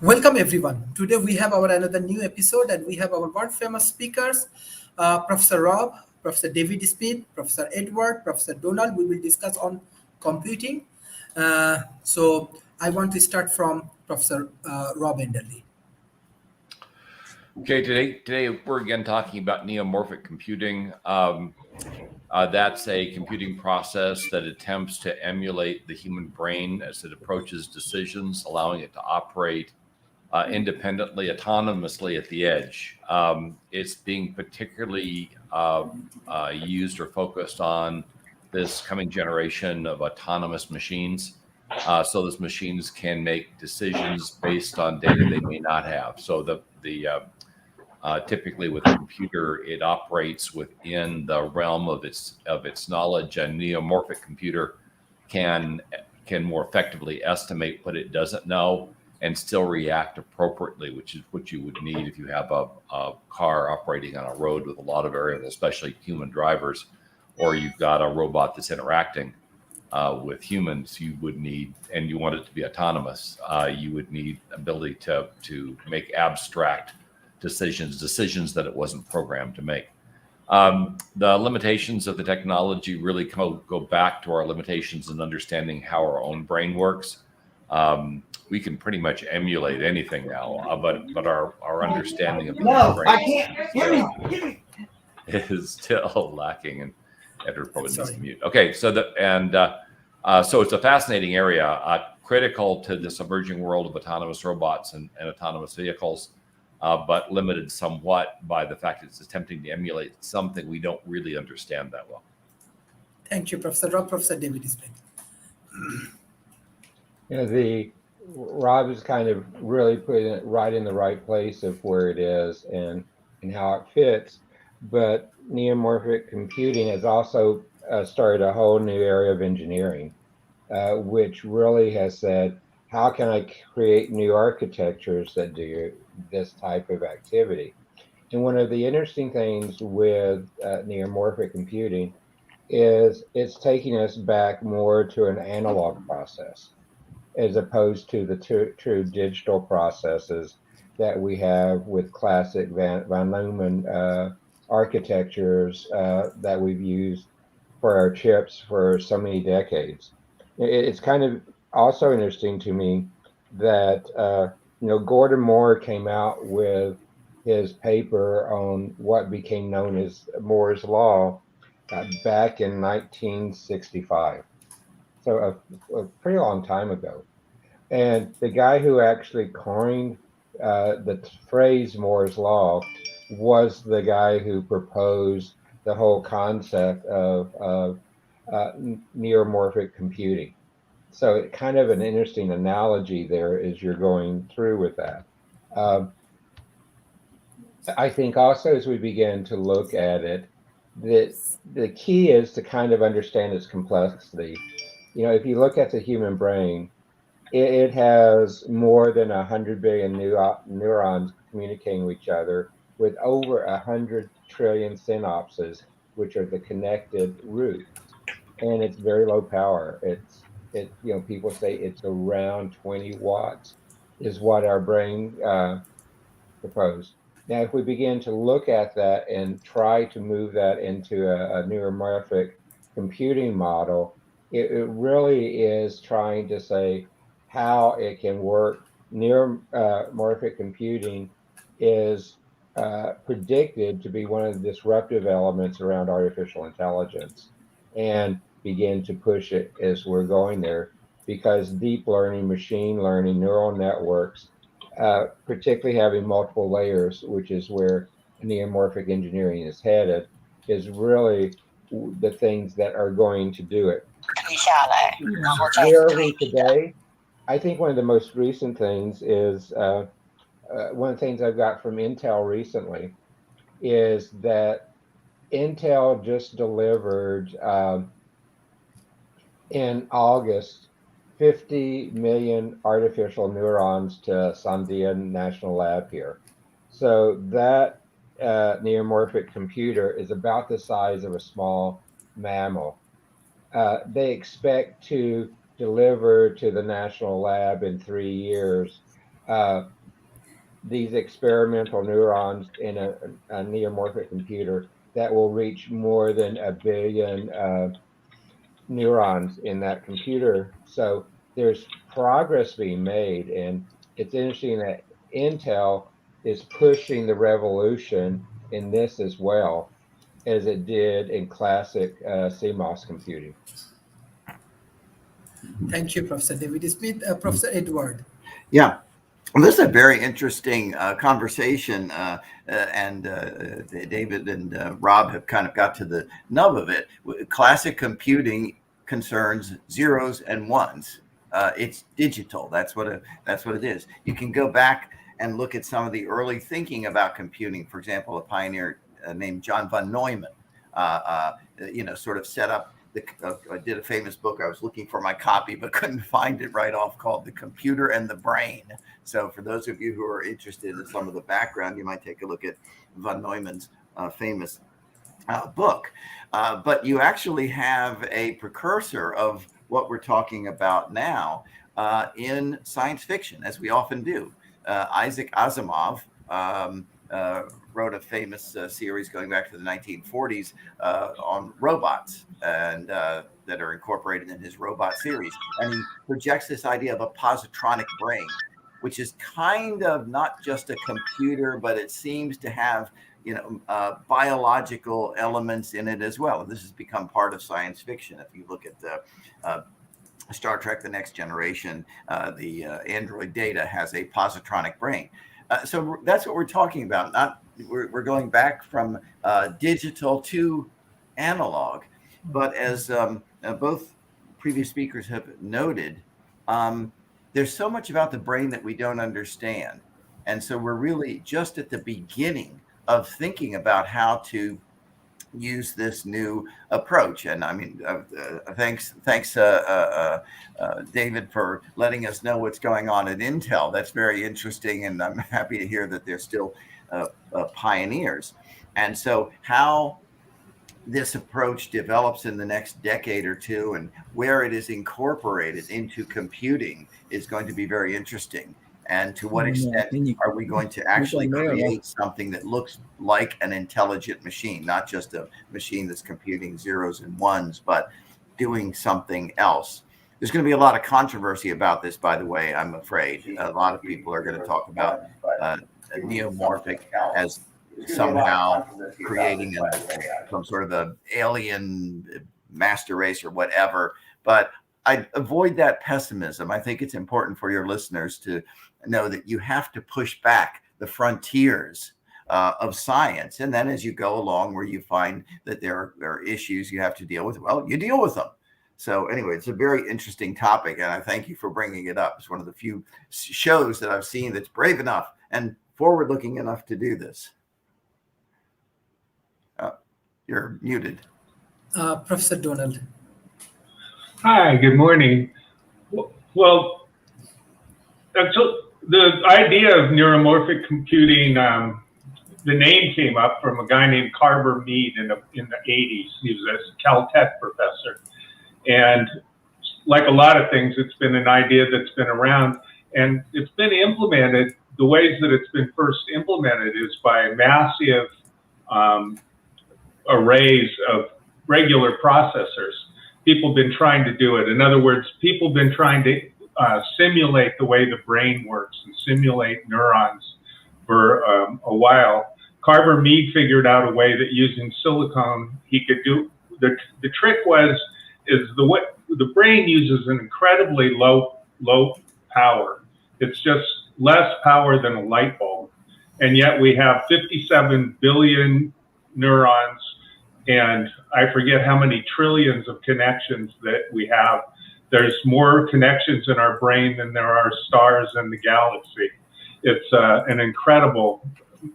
Welcome everyone. Today we have our another new episode and we have our world famous speakers, Professor Rob, Professor David Smith, Professor Edward, Professor Donald. We will discuss on computing. So I want to start from Professor Rob Enderle. Okay, today we're again talking about neomorphic computing. That's a computing process that attempts to emulate the human brain as it approaches decisions, allowing it to operate independently, autonomously at the edge. It's being particularly used or focused on this coming generation of autonomous machines. So those machines can make decisions based on data they may not have. So typically with a computer, it operates within the realm of its knowledge. A neomorphic computer can more effectively estimate what it doesn't know and still react appropriately, which is what you would need if you have a car operating on a road with a lot of variables, especially human drivers, or you've got a robot that's interacting with humans. You would need, and you want it to be autonomous, you would need ability to make abstract decisions that it wasn't programmed to make. The limitations of the technology really go back to our limitations in understanding how our own brain works. We can pretty much emulate anything now, but our understanding of the human brain is still lacking, and Edward probably needs to mute. Okay, so so it's a fascinating area, critical to this emerging world of autonomous robots and autonomous vehicles. But limited somewhat by the fact it's attempting to emulate something we don't really understand that well. Thank you, Professor Rob. Professor David Smith. Rob is kind of really putting it right in the right place of where it is and how it fits. But neomorphic computing has also started a whole new area of engineering, which really has said, how can I create new architectures that do this type of activity? And one of the interesting things with neuromorphic computing is it's taking us back more to an analog process as opposed to the true digital processes that we have with classic von Neumann architectures that we've used for our chips for so many decades. It's kind of also interesting to me that Gordon Moore came out with his paper on what became known as Moore's Law back in 1965, so a pretty long time ago. And the guy who actually coined the phrase Moore's Law was the guy who proposed the whole concept of neuromorphic computing. So it's kind of an interesting analogy there as you're going through with that. I think also as we begin to look at it, that the key is to kind of understand its complexity. If you look at the human brain, it has more than 100 billion neurons communicating with each other with over 100 trillion synapses, which are the connected roots. And it's very low power. People say it's around 20 watts is what our brain proposed. Now, if we begin to look at that and try to move that into a neuromorphic computing model, it really is trying to say how it can work. Neuromorphic computing is predicted to be one of the disruptive elements around artificial intelligence, and begin to push it as we're going there, because deep learning, machine learning, neural networks, particularly having multiple layers, which is where neomorphic engineering is headed, is really the things that are going to do it. Where are we today? I think one of the most recent things is, one of the things I've got from Intel recently is that Intel just delivered in August 50 million artificial neurons to Sandia National Lab here. So that neuromorphic computer is about the size of a small mammal. They expect to deliver to the National Lab in 3 years these experimental neurons in a neomorphic computer that will reach more than 1 billion neurons in that computer. So there's progress being made, and it's interesting that Intel is pushing the revolution in this as well as it did in classic CMOS computing. Thank you, Professor David Smith. Professor Edward. Yeah. Well, this is a very interesting conversation, and David and Rob have kind of got to the nub of it. Classic computing concerns zeros and ones. It's digital. That's what it is. You can go back and look at some of the early thinking about computing. For example, a pioneer named John von Neumann, sort of set up. I did a famous book. I was looking for my copy, but couldn't find it right off, called The Computer and the Brain. So for those of you who are interested in some of the background, you might take a look at von Neumann's famous book. But you actually have a precursor of what we're talking about now in science fiction, as we often do. Isaac Asimov wrote a famous series going back to the 1940s on robots and that are incorporated in his robot series. And he projects this idea of a positronic brain, which is kind of not just a computer, but it seems to have biological elements in it as well. And this has become part of science fiction. If you look at Star Trek: The Next Generation, the android Data has a positronic brain. So that's what we're talking about. We're going back from digital to analog. But as both previous speakers have noted, there's so much about the brain that we don't understand. And so we're really just at the beginning of thinking about how to use this new approach. And I mean, thanks, David, for letting us know what's going on at Intel. That's very interesting, and I'm happy to hear that they're still pioneers. And so how this approach develops in the next decade or two and where it is incorporated into computing is going to be very interesting. And to what extent are we going to actually create something that looks like an intelligent machine, not just a machine that's computing zeros and ones, but doing something else? There's going to be a lot of controversy about this, by the way, I'm afraid. A lot of people are going to talk about neomorphic as somehow creating some sort of an alien master race or whatever. But I avoid that pessimism. I think it's important for your listeners to know that you have to push back the frontiers of science. And then as you go along where you find that there are issues you have to deal with, well, you deal with them. So anyway, it's a very interesting topic, and I thank you for bringing it up. It's one of the few shows that I've seen that's brave enough and forward-looking enough to do this. You're muted. Professor Donald. Hi, good morning. Well, the idea of neuromorphic computing, the name came up from a guy named Carver Mead in the 80s. He was a Caltech professor. And like a lot of things, it's been an idea that's been around, and it's been implemented. The ways that it's been first implemented is by massive arrays of regular processors. People have been trying to do it. In other words, people have been trying to simulate the way the brain works and simulate neurons for a while. Carver Mead figured out a way that using silicon, he could do, the trick is the brain uses an incredibly low power. It's just less power than a light bulb. And yet we have 57 billion neurons, and I forget how many trillions of connections that we have. There's more connections in our brain than there are stars in the galaxy. It's an incredible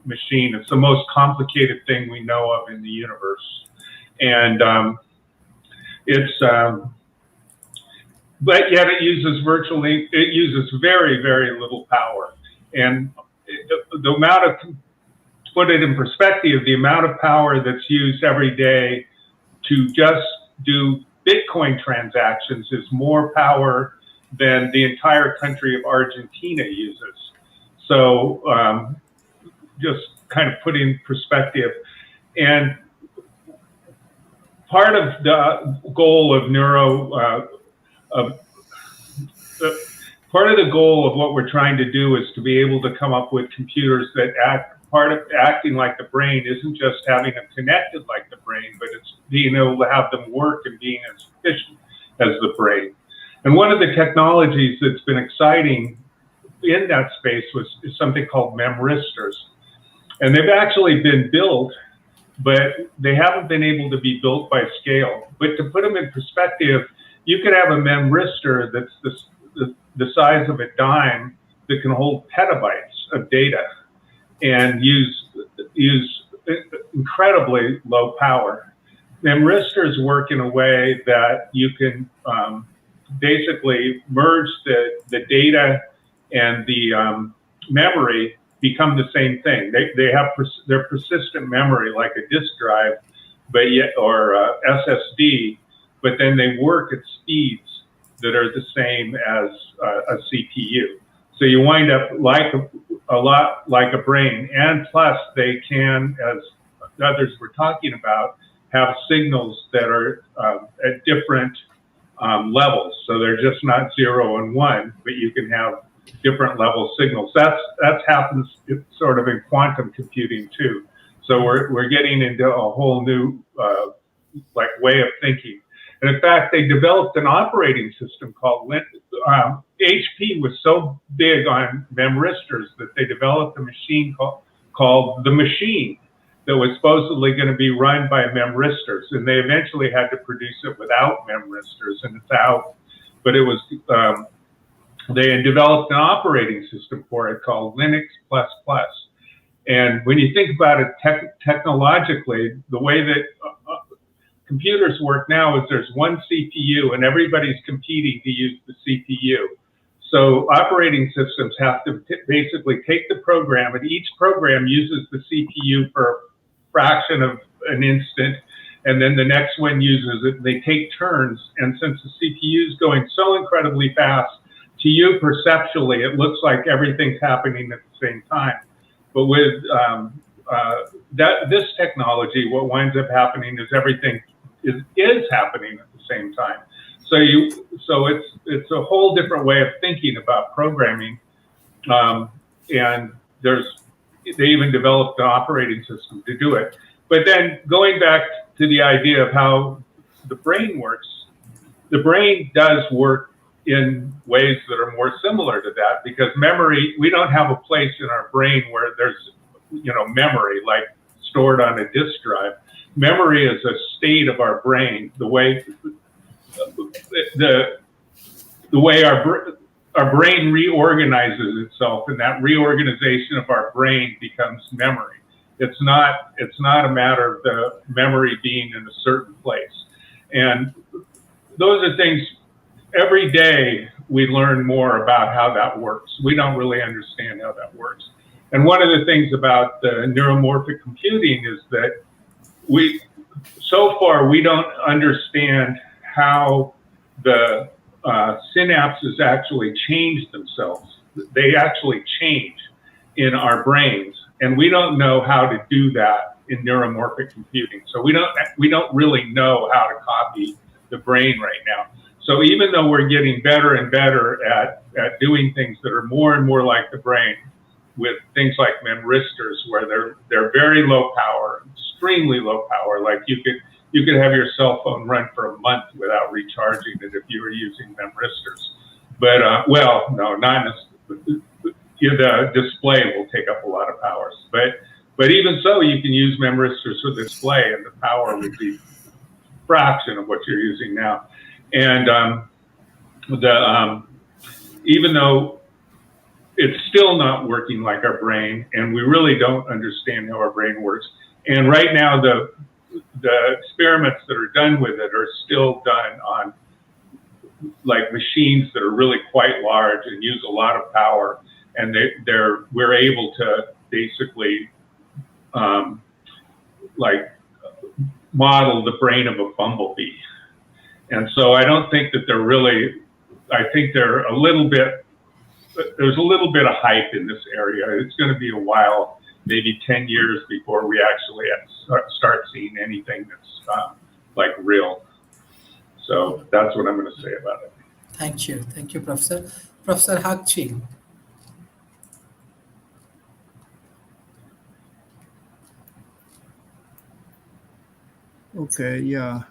machine. It's the most complicated thing we know of in the universe. And but yet it uses very, very little power. And the amount of, to put it in perspective, the amount of power that's used every day to just do Bitcoin transactions is more power than the entire country of Argentina uses. So just kind of put in perspective. And part of the goal of part of the goal of what we're trying to do is to be able to come up with computers that part of acting like the brain isn't just having them connected like the brain, but it's being able to have them work and being as efficient as the brain. And one of the technologies that's been exciting in that space is something called Memristors. And they've actually been built, but they haven't been able to be built by scale. But to put them in perspective, you could have a Memristor that's the size of a dime that can hold petabytes of data and use incredibly low power. Memristors work in a way that you can basically merge the data and the memory become the same thing. They have their persistent memory like a disk drive, or SSD, but then they work at speeds that are the same as a CPU. So you wind up a lot like a brain, and plus they can, as others were talking about, have signals that are at different levels. So they're just not 0 and 1, but you can have different level signals. That happens sort of in quantum computing too. So we're getting into a whole new way of thinking. And in fact, they developed an operating system called HP was so big on Memristors that they developed a machine called the Machine that was supposedly going to be run by Memristors. And they eventually had to produce it without Memristors, and it's out. But it was they had developed an operating system for it called Linux++. And when you think about it technologically, the way that computers work now is there's one CPU and everybody's competing to use the CPU. So operating systems have to basically take the program, and each program uses the CPU for a fraction of an instant, and then the next one uses it. They take turns, and since the CPU is going so incredibly fast, to you perceptually, it looks like everything's happening at the same time. But with this technology, what winds up happening is everything is happening at the same time. So it's a whole different way of thinking about programming, and they even developed an operating system to do it. But then going back to the idea of how the brain works, the brain does work in ways that are more similar to that, because memory, we don't have a place in our brain where there's memory like stored on a disk drive. Memory is a state of our brain, the way our brain reorganizes itself, and that reorganization of our brain becomes memory. It's not a matter of the memory being in a certain place. And those are things, every day we learn more about how that works. We don't really understand how that works. And one of the things about the neuromorphic computing is that so far we don't understand how the synapses actually change themselves. They actually change in our brains, and we don't know how to do that in neuromorphic computing. So we don't really know how to copy the brain right now. So even though we're getting better and better at doing things that are more and more like the brain, with things like Memristors, where they're very low power, extremely low power, like you could have your cell phone run for a month without recharging it if you were using Memristors. But no, not necessarily. The display will take up a lot of power. But even so, you can use Memristors for the display, and the power would be a fraction of what you're using now. And even though it's still not working like our brain, and we really don't understand how our brain works. And right now, the experiments that are done with it are still done on like machines that are really quite large and use a lot of power. And we're able to basically model the brain of a bumblebee. And so I don't think that I think they're a little bit there's a little bit of hype in this area. It's going to be a while, maybe 10 years before we actually start seeing anything that's like real. So that's what I'm going to say about it. Thank you, Professor. Professor Hak Ching. Okay, yeah.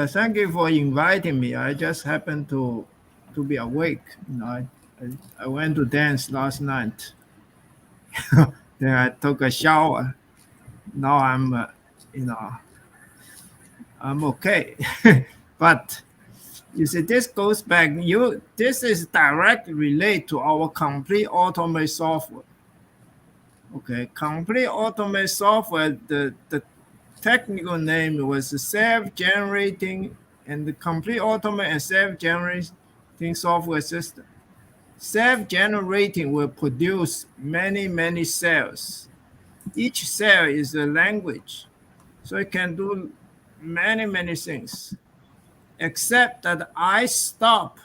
Thank you for inviting me. I just happened to be awake. I went to dance last night. Then I took a shower. Now I'm, I'm okay. But you see, this goes back. This is directly related to our complete automate software. Okay, complete automate software. The technical name was self-generating, and the complete automate and self-generating software system. Self-generating will produce many cells. Each cell is a language, so it can do many things. Except that I stop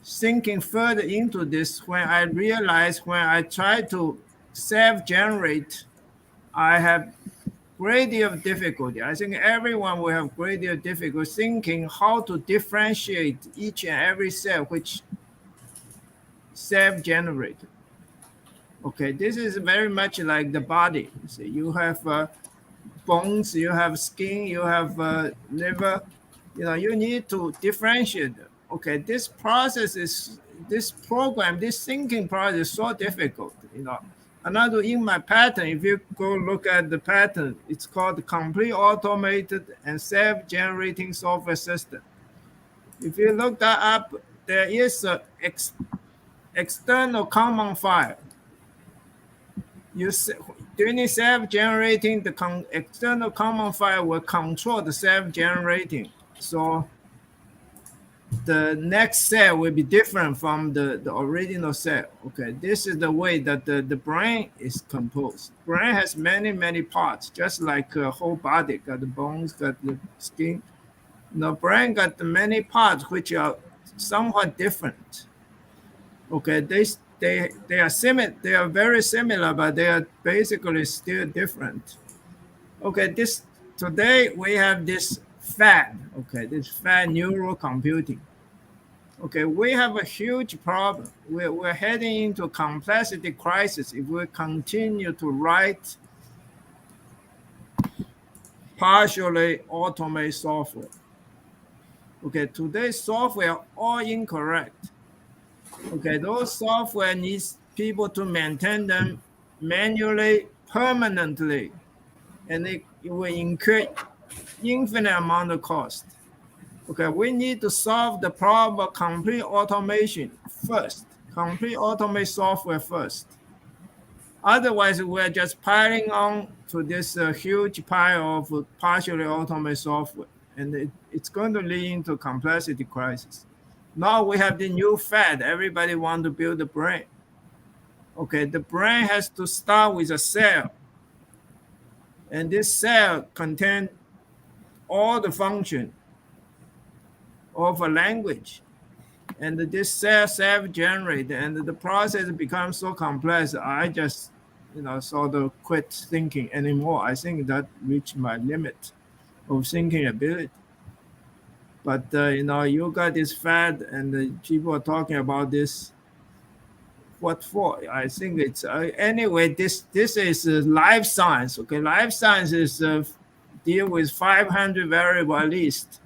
thinking further into this when I realize when I try to self-generate, I have great deal of difficulty. I think everyone will have great deal of difficulty thinking how to differentiate each and every cell which self-generated. Okay, this is very much like the body. So you have bones, you have skin, you have liver. You need to differentiate them. Okay, this process is, this thinking process is so difficult. Another in my pattern, if you go look at the pattern, it's called complete automated and self-generating software system. If you look that up, there is an external command file. During self-generating, the external command file will control the self-generating. So the next cell will be different from the original cell. Okay, this is the way that the brain is composed. Brain has many parts, just like a whole body, got the bones, got the skin. Brain got many parts which are somewhat different. Okay, they are similar. They are very similar, but they are basically still different. Okay, today we have this fad. Okay, this fad neural computing. Okay, we have a huge problem. We're heading into a complexity crisis if we continue to write partially automated software. Okay, today's software are all incorrect. Okay, those software needs people to maintain them manually, permanently, and it will incur infinite amount of cost. Okay, we need to solve the problem of complete automation first, complete automate software first. Otherwise, we're just piling on to this huge pile of partially automated software, and it's going to lead into complexity crisis. Now we have the new fad. Everybody wants to build a brain. Okay, the brain has to start with a cell, and this cell contains all the function of a language, and this cell self-generate, and the process becomes so complex. I just, sort of quit thinking anymore. I think that reached my limit of thinking ability. But you got this fad, and people are talking about this. What for? I think it's anyway. This is life science. Okay, life science is deal with 500 variables at least.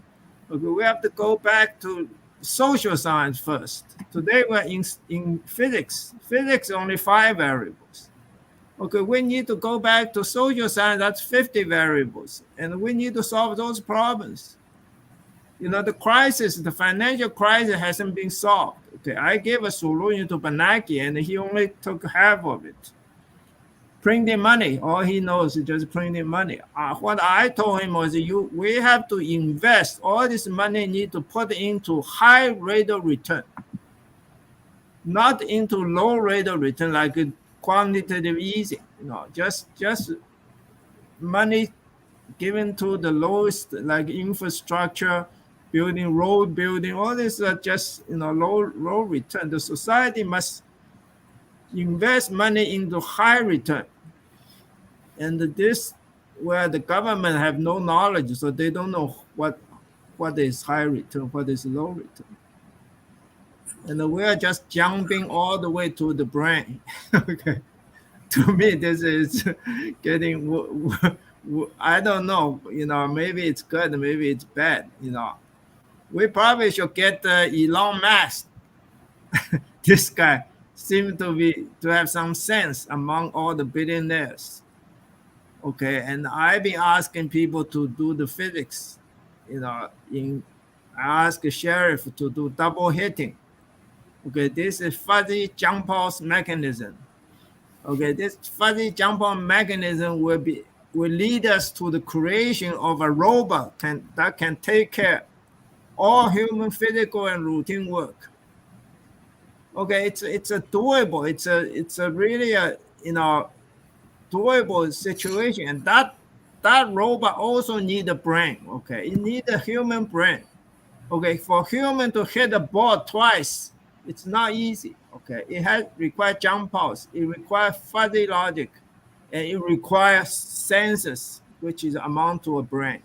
Okay, we have to go back to social science first. Today we're in physics. Physics only 5 variables. Okay, we need to go back to social science. That's 50 variables, and we need to solve those problems. The financial crisis hasn't been solved. Okay, I gave a solution to Bernanke, and he only took half of it. Printing money, all he knows is just printing money. What I told him was, we have to invest. All this money need to put into high rate of return, not into low rate of return like quantitative easing. Just money given to the lowest, like infrastructure, building, road building, all this are just low return. The society must invest money into high return, and this where the government have no knowledge, so they don't know what is high return, what is low return, and we are just jumping all the way to the brain. Okay, to me this is getting I don't know, maybe it's good, maybe it's bad. We probably should get Elon Musk. This guy seems to have some sense among all the billionaires. Okay, and I've been asking people to do the physics. I ask Sharif to do double hitting. Okay, this is fuzzy jump pulse mechanism. Okay, this fuzzy jump pulse mechanism will lead us to the creation of a robot that can take care all human physical and routine work. Okay, it's a doable. It's a really doable situation, and that robot also need a brain. Okay, it need a human brain. Okay, for human to hit a ball twice, it's not easy. Okay, it requires jump pulse, it requires fuzzy logic, and it requires senses, which is amount to a brain.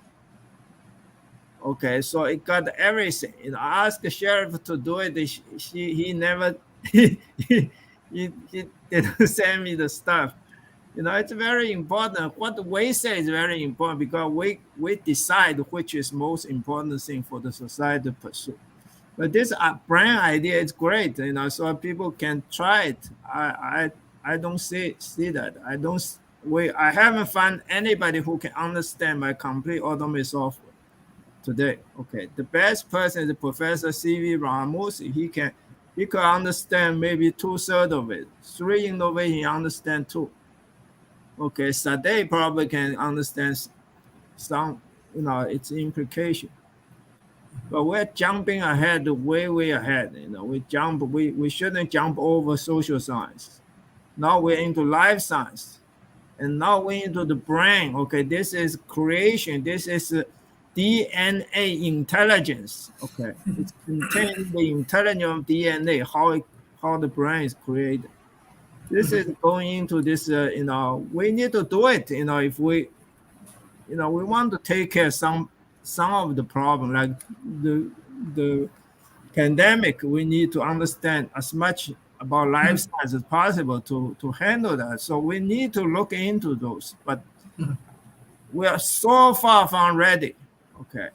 Okay, so it got everything. I asked the Sharif to do it. He never he didn't send me the stuff. It's very important. What we say is very important because we decide which is most important thing for the society to pursue. But this brand idea is great, so people can try it. I don't see that. I haven't found anybody who can understand my complete automated software today. Okay, the best person is Professor C.V. Ramos. He can understand maybe 2/3 of it. 3 innovation he understand 2. Okay, Sade probably can understand some, its implication. But we're jumping ahead, way ahead. We shouldn't jump over social science. Now we're into life science, and now we're into the brain. Okay, this is creation. This is DNA intelligence. Okay, it's containing the intelligence of DNA, how the brain is created. This is going into this. We need to do it. If we, we want to take care of some of the problem, like the pandemic. We need to understand as much about life science as possible to handle that. So we need to look into those, but we are so far from ready. Okay,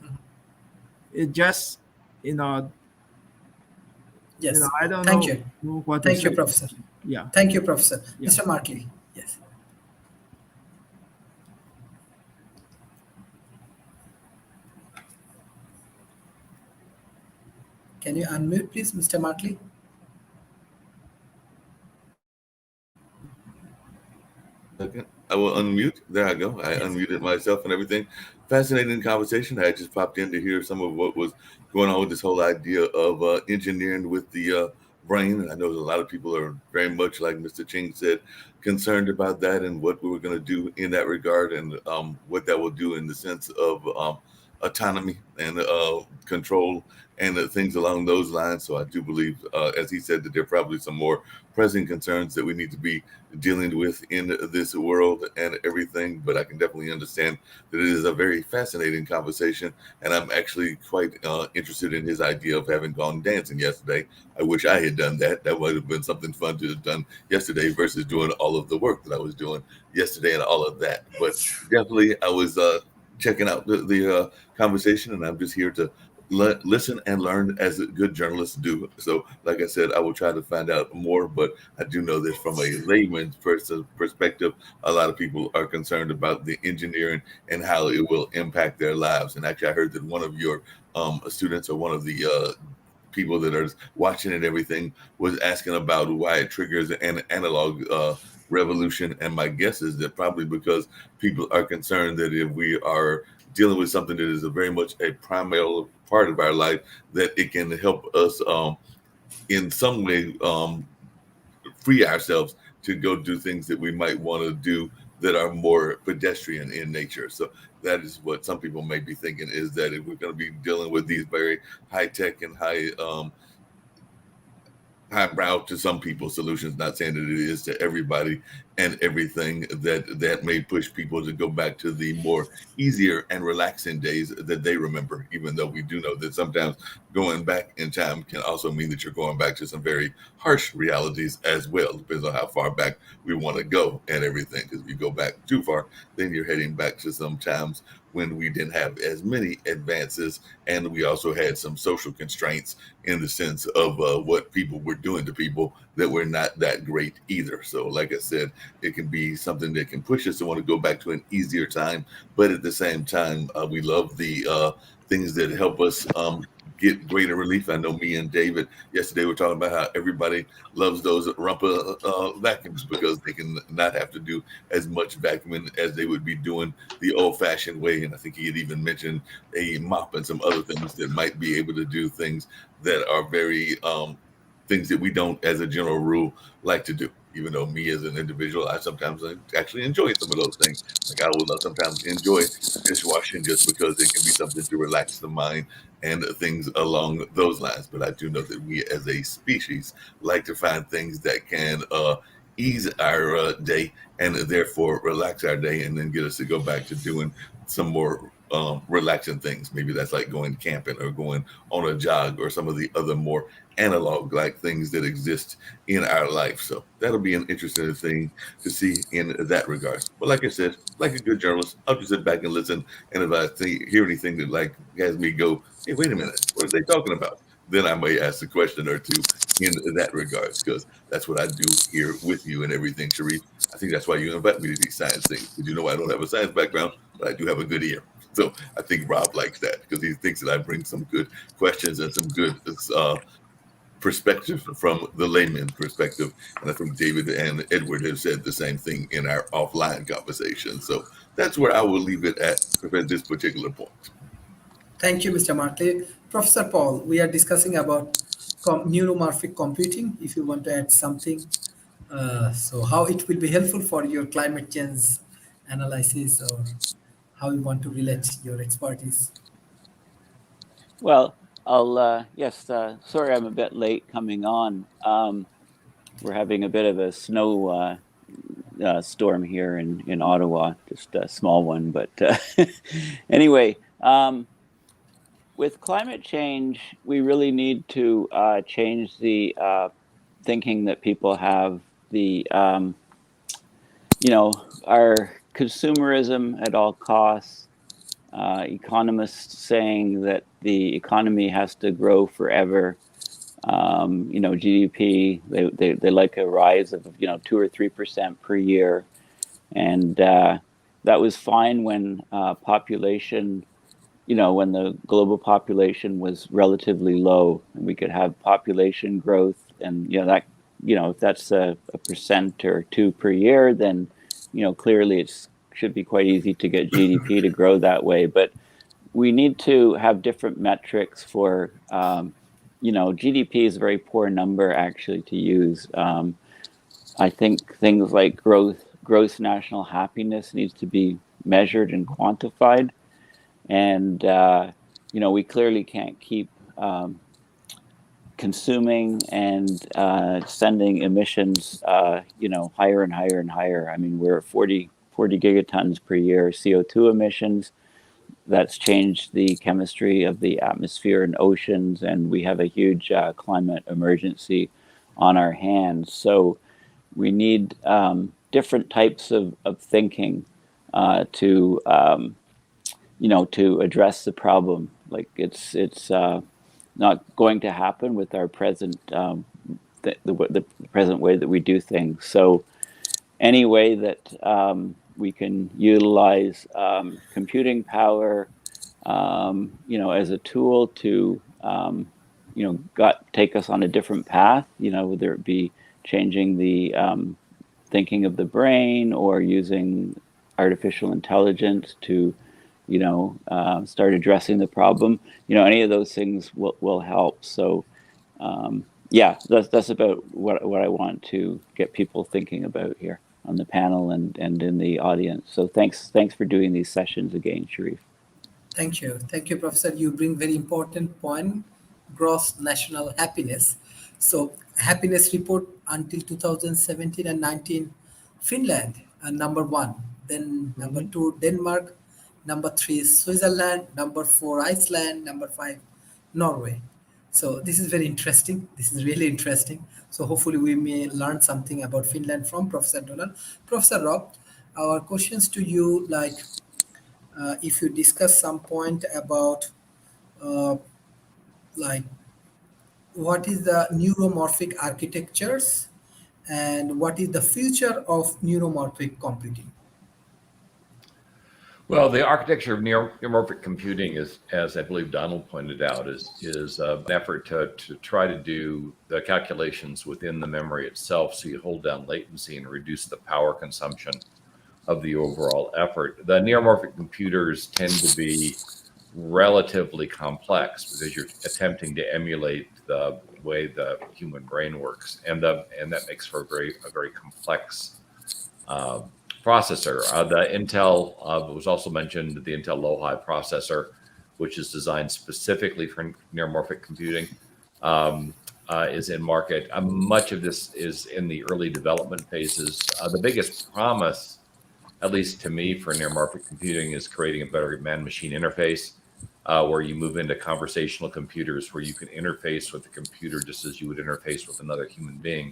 it just Yes. I don't Thank know you. what to Thank you, say. Professor. Yeah. Thank you, Professor. Yeah. Mr. Markley. Yes. Can you unmute, please, Mr. Markley? Second. I will unmute. There I go. I unmuted myself and everything. Fascinating conversation. I just popped in to hear some of what was going on with this whole idea of engineering with the brain. And I know a lot of people are very much, like Mr. Ching said, concerned about that and what we were going to do in that regard, and what that will do in the sense of autonomy and control and things along those lines. So I do believe, as he said, that there are probably some more pressing concerns that we need to be dealing with in this world and everything. But I can definitely understand that it is a very fascinating conversation, and I'm actually quite interested in his idea of having gone dancing yesterday. I wish I had done that. That would have been something fun to have done yesterday versus doing all of the work that I was doing yesterday and all of that. But definitely I was checking out the conversation, and I'm just here to listen and learn as good journalists do. So like I said, I will try to find out more, but I do know that from a layman's perspective, a lot of people are concerned about the engineering and how it will impact their lives. And actually I heard that one of your students, or one of the people that are watching and everything, was asking about why it triggers an analog revolution. And my guess is that probably because people are concerned that if we are dealing with something that is very much a primal part of our life, that it can help us in some way free ourselves to go do things that we might want to do that are more pedestrian in nature. So that is what some people may be thinking, is that if we're going to be dealing with these very high tech and highbrow to some people solutions, not saying that it is to everybody and everything, that may push people to go back to the more easier and relaxing days that they remember, even though we do know that sometimes going back in time can also mean that you're going back to some very harsh realities as well. Depends on how far back we want to go and everything, because if you go back too far, then you're heading back to some times when we didn't have as many advances, and we also had some social constraints in the sense of what people were doing to people that were not that great either. So like I said, it can be something that can push us to want to go back to an easier time, but at the same time, we love the things that help us get greater relief. I know me and David yesterday were talking about how everybody loves those Rumpa vacuums, because they can not have to do as much vacuuming as they would be doing the old-fashioned way. And I think he had even mentioned a mop and some other things that might be able to do things that are very things that we don't, as a general rule, like to do. Even though me as an individual, I sometimes actually enjoy some of those things. Like I will sometimes enjoy dishwashing just because it can be something to relax the mind and things along those lines. But I do know that we as a species like to find things that can ease our day and therefore relax our day, and then get us to go back to doing some more relaxing things. Maybe that's like going camping or going on a jog or some of the other more analog like things that exist in our life. So that'll be an interesting thing to see in that regard. But like I said, like a good journalist, I'll just sit back and listen, and if I hear anything that like has me go, hey, wait a minute, what are they talking about? Then I may ask a question or two in that regard, because that's what I do here with you and everything, Sharif. I think that's why you invite me to these science things, because you know I don't have a science background, but I do have a good ear. So I think Rob likes that, because he thinks that I bring some good questions and some good perspective from the layman perspective. And I think David and Edward have said the same thing in our offline conversation. So that's where I will leave it at this particular point. Thank you, Mr. Martley. Professor Paul, we are discussing about neuromorphic computing. If you want to add something, so how it will be helpful for your climate change analysis, or how you want to relate your expertise. Well, I'll, yes, sorry I'm a bit late coming on. We're having a bit of a snow storm here in Ottawa, just a small one. But anyway, with climate change, we really need to change the thinking that people have. The, our consumerism at all costs, economists saying that the economy has to grow forever. GDP, they like a rise of 2 or 3% per year, and that was fine when population, when the global population was relatively low, and we could have population growth, and if that's a percent or two per year, then clearly it should be quite easy to get GDP to grow that way. But we need to have different metrics for, GDP is a very poor number actually to use. I think things like gross national happiness needs to be measured and quantified. And, we clearly can't keep consuming and sending emissions, higher and higher and higher. I mean, we're at 40 gigatons per year CO2 emissions. That's changed the chemistry of the atmosphere and oceans, and we have a huge climate emergency on our hands. So we need different types of thinking to address the problem. Like it's not going to happen with our present the present way that we do things. So any way that we can utilize computing power, as a tool to, take us on a different path, whether it be changing the thinking of the brain or using artificial intelligence to, start addressing the problem, any of those things will help. So, that's about what I want to get people thinking about here. on the panel and in the audience. So thanks for doing these sessions again, Sharif. Thank you, Professor. You bring very important point: gross national happiness. So, happiness report until 2017 and 19, Finland number one. Then number two, Denmark. Number three, Switzerland. Number four, Iceland. Number five, Norway. So this is very interesting. This is really interesting. So hopefully we may learn something about Finland from Professor Donald. Professor Rob, our questions to you, like if you discuss some point about uh, like what is the neuromorphic architectures and what is the future of neuromorphic computing. Well, the architecture of neuromorphic computing is, as I believe Donald pointed out, is an effort to try to do the calculations within the memory itself, so you hold down latency and reduce the power consumption of the overall effort. The neuromorphic computers tend to be relatively complex because you're attempting to emulate the way the human brain works, and that makes for a very complex processor. The Intel was also mentioned, the Intel Low-High processor, which is designed specifically for neuromorphic computing, is in market. Much of this is in the early development phases. The biggest promise, at least to me, for neuromorphic computing is creating a better man-machine interface, where you move into conversational computers where you can interface with the computer just as you would interface with another human being.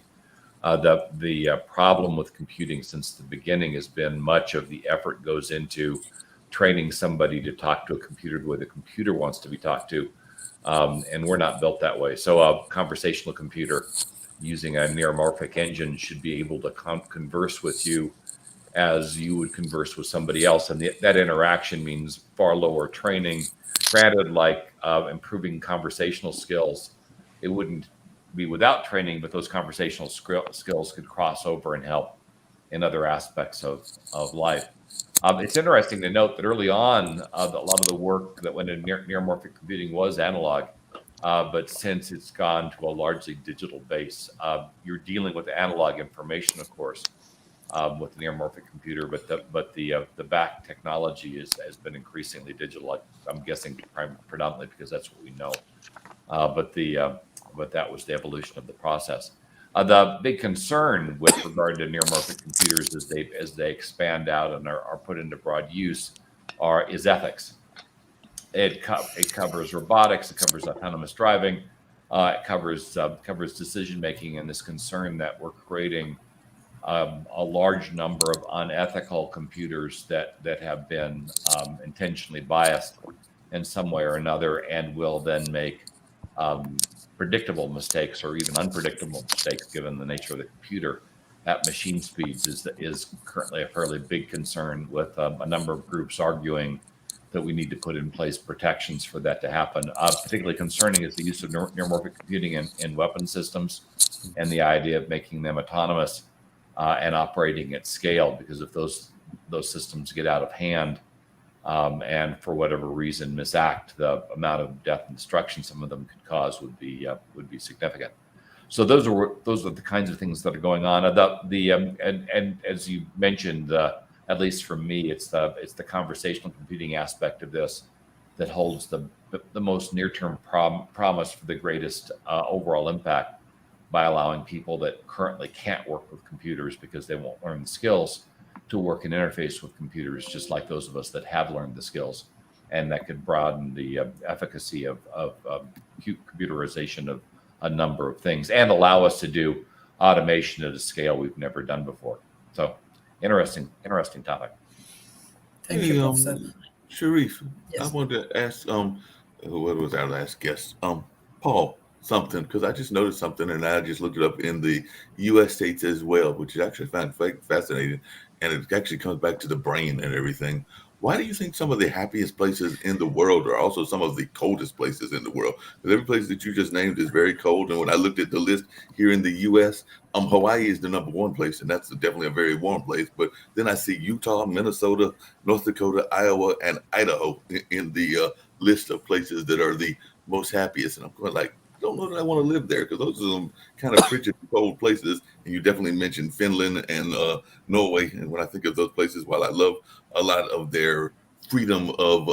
The problem with computing since the beginning has been much of the effort goes into training somebody to talk to a computer the way the computer wants to be talked to, and we're not built that way. So a conversational computer using a neuromorphic engine should be able to converse with you as you would converse with somebody else, and that interaction means far lower training. Granted, like improving conversational skills, it wouldn't be without training, but those conversational skills could cross over and help in other aspects of life. It's interesting to note that early on, a lot of the work that went in neuromorphic computing was analog, but since it's gone to a largely digital base, you're dealing with analog information, of course, with the neuromorphic computer, but the back technology has been increasingly digital. I'm guessing predominantly because that's what we know. But that was the evolution of the process. The big concern with regard to neuromorphic computers as they expand out and are put into broad use is ethics. It covers robotics, it covers autonomous driving, it covers decision making, and this concern that we're creating a large number of unethical computers that have been intentionally biased in some way or another, and will then make predictable mistakes or even unpredictable mistakes given the nature of the computer at machine speeds is currently a fairly big concern, with a number of groups arguing that we need to put in place protections for that to happen. Particularly concerning is the use of neuromorphic computing in weapon systems, and the idea of making them autonomous and operating at scale, because if those systems get out of hand and for whatever reason misact, the amount of death and destruction some of them could cause would be significant. So those are the kinds of things that are going on. And as you mentioned, at least for me, it's the conversational computing aspect of this that holds the most near-term promise for the greatest overall impact, by allowing people that currently can't work with computers because they won't learn the skills to work and interface with computers, just like those of us that have learned the skills, and that could broaden the efficacy of computerization of a number of things and allow us to do automation at a scale we've never done before. So interesting topic. Thank you, Professor. Sharif, Yes. I wanted to ask, what was our last guest? Paul something, because I just noticed something and I just looked it up in the U.S. states as well, which I actually found fascinating. And it actually comes back to the brain and everything. Why do you think some of the happiest places in the world are also some of the coldest places in the world? Because every place that you just named is very cold. And when I looked at the list here in the U.S., Hawaii is the number one place, and that's definitely a very warm place. But then I see Utah, Minnesota, North Dakota, Iowa, and Idaho in the list of places that are the most happiest. And I'm going like, I don't know that I want to live there, because those are some kind of frigid, cold places. And you definitely mentioned Finland and Norway. And when I think of those places, while I love a lot of their freedom of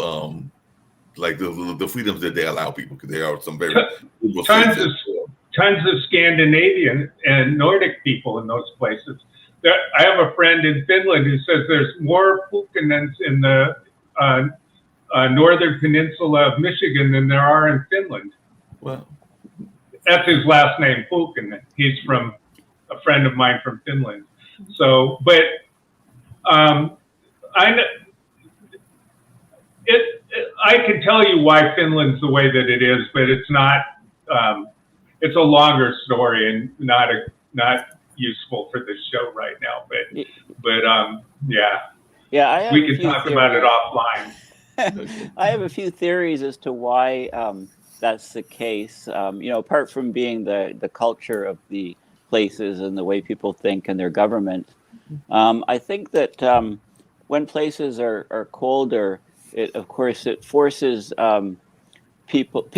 like the freedoms that they allow people, because there are some very tons of Scandinavian and Nordic people in those places. I have a friend in Finland who says there's more Pulkkinens in the northern peninsula of Michigan than there are in Finland. Wow. That's his last name, Pulkkinen. He's from a friend of mine from Finland. So, but I can tell you why Finland's the way that it is, but it's not. It's a longer story and not useful for this show right now. But yeah, we can talk about it offline. I have a few theories as to why that's the case. Apart from being the culture of the places and the way people think and their government, I think that when places are colder, it forces people.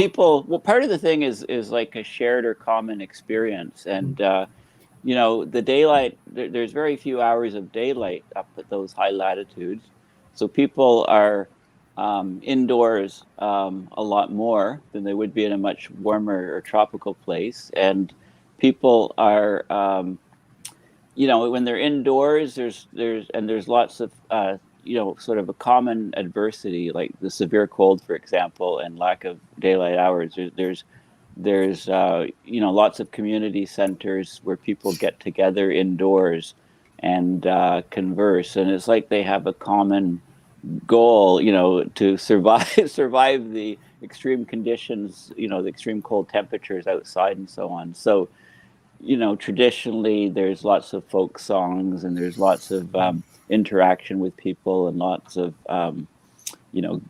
Well, part of the thing is like a shared or common experience, and the daylight. There's very few hours of daylight up at those high latitudes, so people are indoors a lot more than they would be in a much warmer or tropical place. And people are, when they're indoors, there's lots of, sort of a common adversity, like the severe cold, for example, and lack of daylight hours. There's lots of community centers where people get together indoors and converse. And it's like they have a common goal, to survive the extreme conditions, the extreme cold temperatures outside and so on. So, traditionally there's lots of folk songs and there's lots of interaction with people and lots of,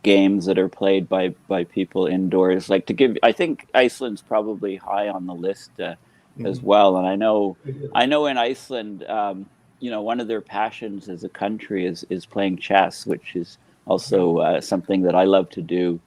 games that are played by people indoors. Like I think Iceland's probably high on the list as well. And I know in Iceland, one of their passions as a country is playing chess, which is also something that I love to do.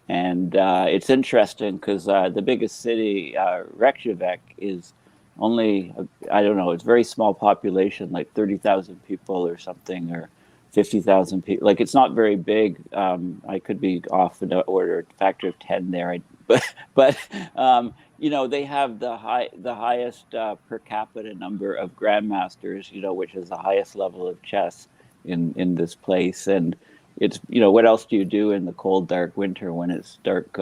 And it's interesting because the biggest city, Reykjavik, is only, it's very small population, like 30,000 people or something, or 50,000 people. Like, it's not very big. I could be off in order factor of 10 there. But they have the highest per capita number of grandmasters, which is the highest level of chess in this place. And it's, what else do you do in the cold, dark winter when it's dark,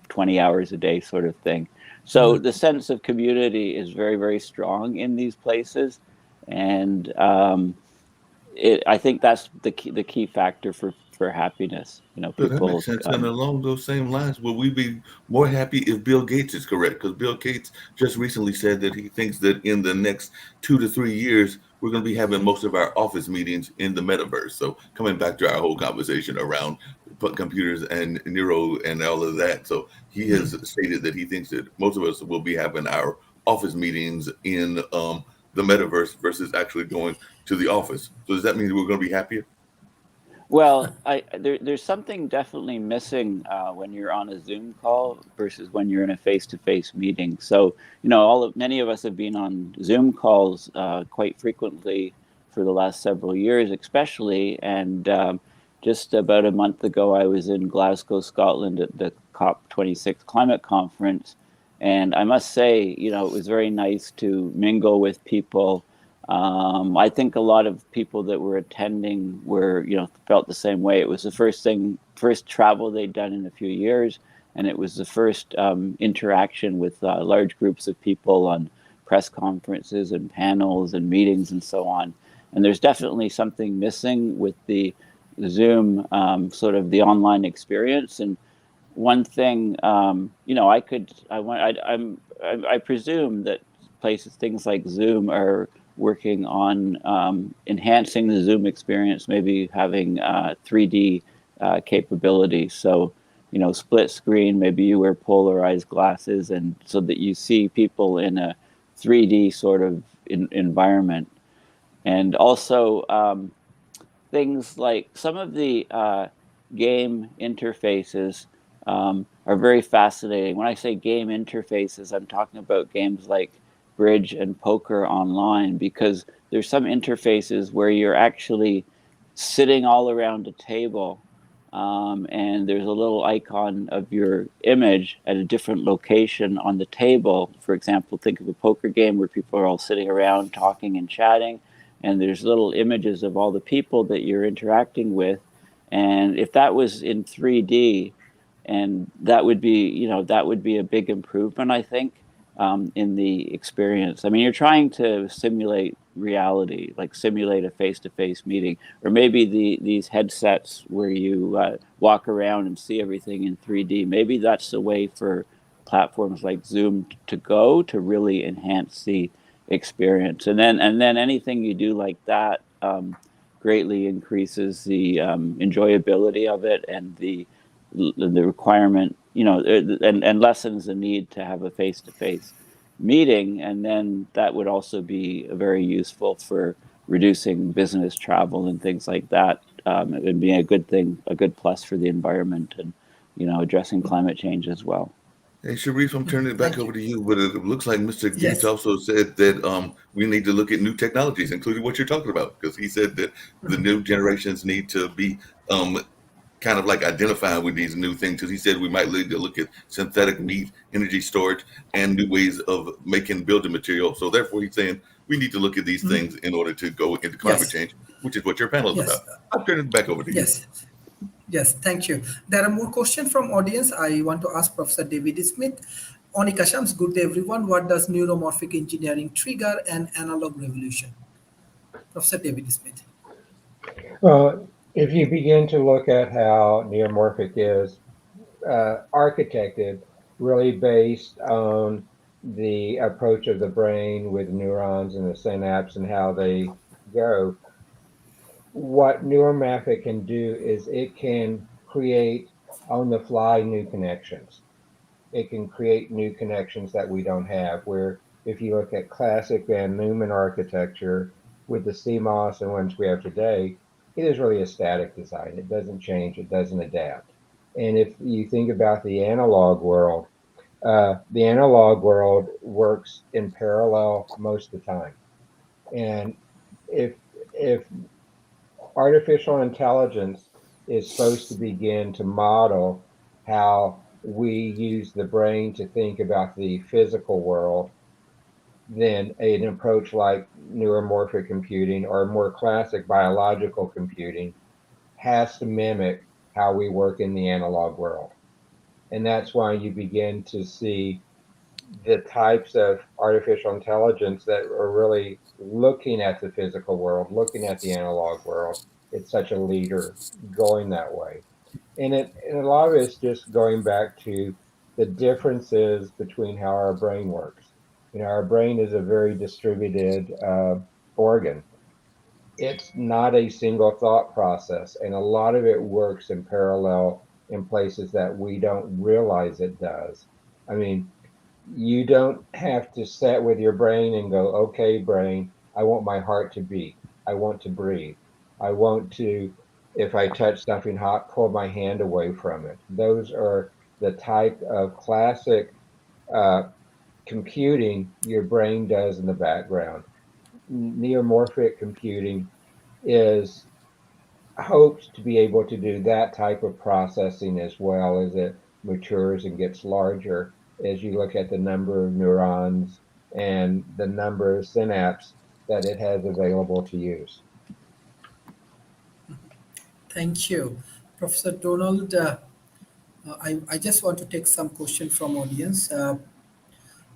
20 hours a day sort of thing. So the sense of community is very, very strong in these places. And I think that's the key factor for happiness. People, that makes sense. And along those same lines, will we be more happy if Bill Gates is correct? Because Bill Gates just recently said that he thinks that in the next 2 to 3 years, we're going to be having most of our office meetings in the metaverse. So coming back to our whole conversation around computers and neuro and all of that. So he has stated that he thinks that most of us will be having our office meetings in the metaverse versus actually going to the office. So does that mean we're going to be happier? Well, there's something definitely missing when you're on a Zoom call versus when you're in a face-to-face meeting. So, many of us have been on Zoom calls quite frequently for the last several years, especially. And just about a month ago, I was in Glasgow, Scotland at the COP26 climate conference. And I must say, it was very nice to mingle with people. I think a lot of people that were attending were, felt the same way. It was the first travel they'd done in a few years. And it was the first interaction with large groups of people on press conferences and panels and meetings and so on. And there's definitely something missing with the Zoom, sort of the online experience. And one thing, I presume that things like Zoom are working on enhancing the Zoom experience, maybe having 3D capabilities. So, split screen, maybe you wear polarized glasses, and so that you see people in a 3D sort of environment. And also things like some of the game interfaces are very fascinating. When I say game interfaces, I'm talking about games like bridge and poker online, because there's some interfaces where you're actually sitting all around a table, and there's a little icon of your image at a different location on the table. For example, think of a poker game where people are all sitting around talking and chatting, and there's little images of all the people that you're interacting with. And if that was in 3D, and that would be, that would be a big improvement, I think, in the experience. I mean, you're trying to simulate reality, like simulate a face-to-face meeting, or maybe these headsets where you walk around and see everything in 3D. Maybe that's the way for platforms like Zoom to go to really enhance the experience. And then anything you do like that greatly increases the enjoyability of it, and the requirement, and lessens the need to have a face-to-face meeting. And then that would also be very useful for reducing business travel and things like that. It would be a good thing, a good plus for the environment, and addressing climate change as well. Hey, Sharif, I'm turning it back over to you, but it looks like Mr. Gates Yes. also said that we need to look at new technologies, including what you're talking about, because he said that the new generations need to be kind of like identifying with these new things, because he said we might need to look at synthetic meat, energy storage, and new ways of making building material. So therefore, he's saying we need to look at these things in order to go into climate change, which is what your panel is about. I'm turning it back over to you. Yes, thank you. There are more questions from audience. I want to ask Professor David Smith. Onika Shams, good day everyone. What does neuromorphic engineering trigger an analog revolution? Professor David Smith. Well, if you begin to look at how neuromorphic is architected, really based on the approach of the brain with neurons and the synapse and how they go, what neuromorphic can do is it can create on the fly new connections. It can create new connections that we don't have, where if you look at classic Van Neumann architecture with the CMOS and ones we have today, it is really a static design. It doesn't change, it doesn't adapt. And if you think about the analog world works in parallel most of the time. And if artificial intelligence is supposed to begin to model how we use the brain to think about the physical world, then an approach like neuromorphic computing or more classic biological computing has to mimic how we work in the analog world. And that's why you begin to see the types of artificial intelligence that are really looking at the physical world, looking at the analog world. It's such a leader going that way. And a lot of it's just going back to the differences between how our brain works. Our brain is a very distributed organ. It's not a single thought process, and a lot of it works in parallel in places that we don't realize it does. I mean, you don't have to sit with your brain and go, okay, brain, I want my heart to beat. I want to breathe. I want to, if I touch something hot, pull my hand away from it. Those are the type of classic computing your brain does in the background. Neuromorphic computing is hopes to be able to do that type of processing as well as it matures and gets larger, as you look at the number of neurons and the number of synapses that it has available to use. Thank you. Professor Donald, I just want to take some questions from audience.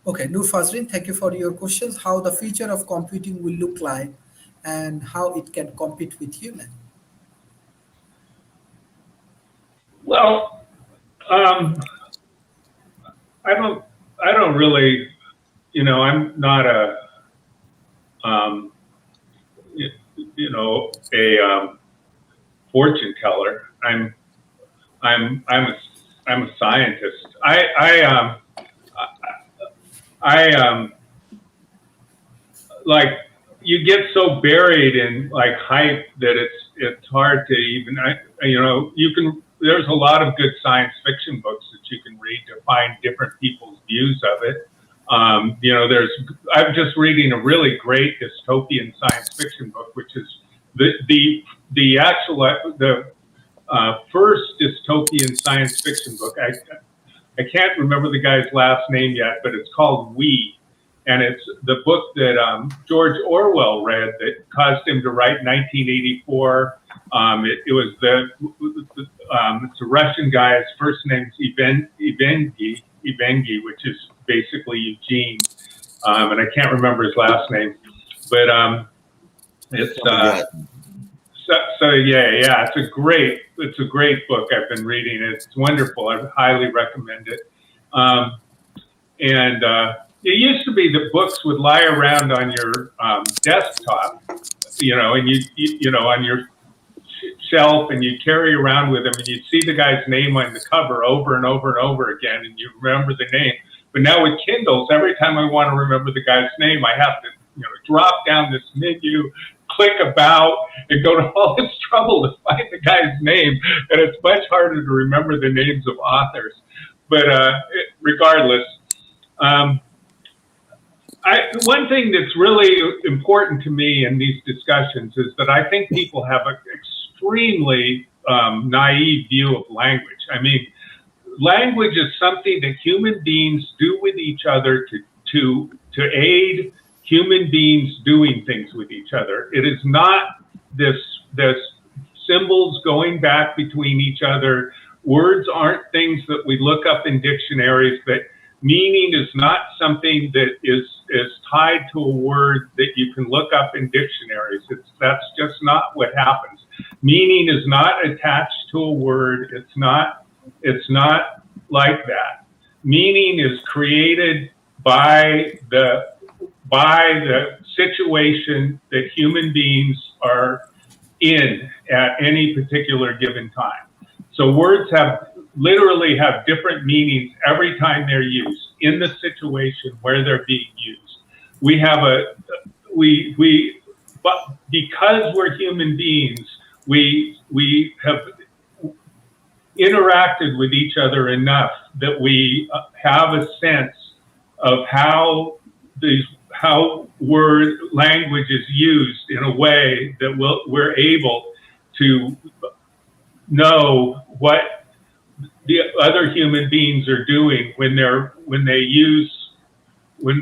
Okay, Nur Fazrin, thank you for your questions. How the future of computing will look like and how it can compete with human? Well, I don't really, I'm not a, a fortune teller. I'm a scientist. Like, you get so buried in like hype that it's hard to even, you can there's a lot of good science fiction books that you can read to find different people's views of it. You know, I'm just reading a really great dystopian science fiction book, which is the first dystopian science fiction book. I can't remember the guy's last name yet, but it's called We. And it's the book that George Orwell read that caused him to write 1984. It was it's a Russian guy. His first name's Evgeny, which is basically Eugene. And I can't remember his last name. But it's yeah, it's a great book. I've been reading it. It's wonderful. I highly recommend it. It used to be that books would lie around on your desktop, you know, and you know, on your shelf, and you carry around with them, and you'd see the guy's name on the cover over and over and over again, and you remember the name. But now with Kindles, every time I want to remember the guy's name, I have to, you know, drop down this menu, click about, and go to all this trouble to find the guy's name, and it's much harder to remember the names of authors. But regardless. One thing that's really important to me in these discussions is that I think people have an extremely naive view of language. I mean, language is something that human beings do with each other to aid human beings doing things with each other. It is not this symbols going back between each other. Words aren't things that we look up in dictionaries. That meaning is not something that is tied to a word that you can look up in dictionaries. That's just not what happens. Meaning is not attached to a word. It's not like that. Meaning is created by the situation that human beings are in at any particular given time. So words literally have different meanings every time they're used in the situation where they're being used. But because we're human beings, we have interacted with each other enough that we have a sense of how language is used in a way that we're able to know what the other human beings are doing when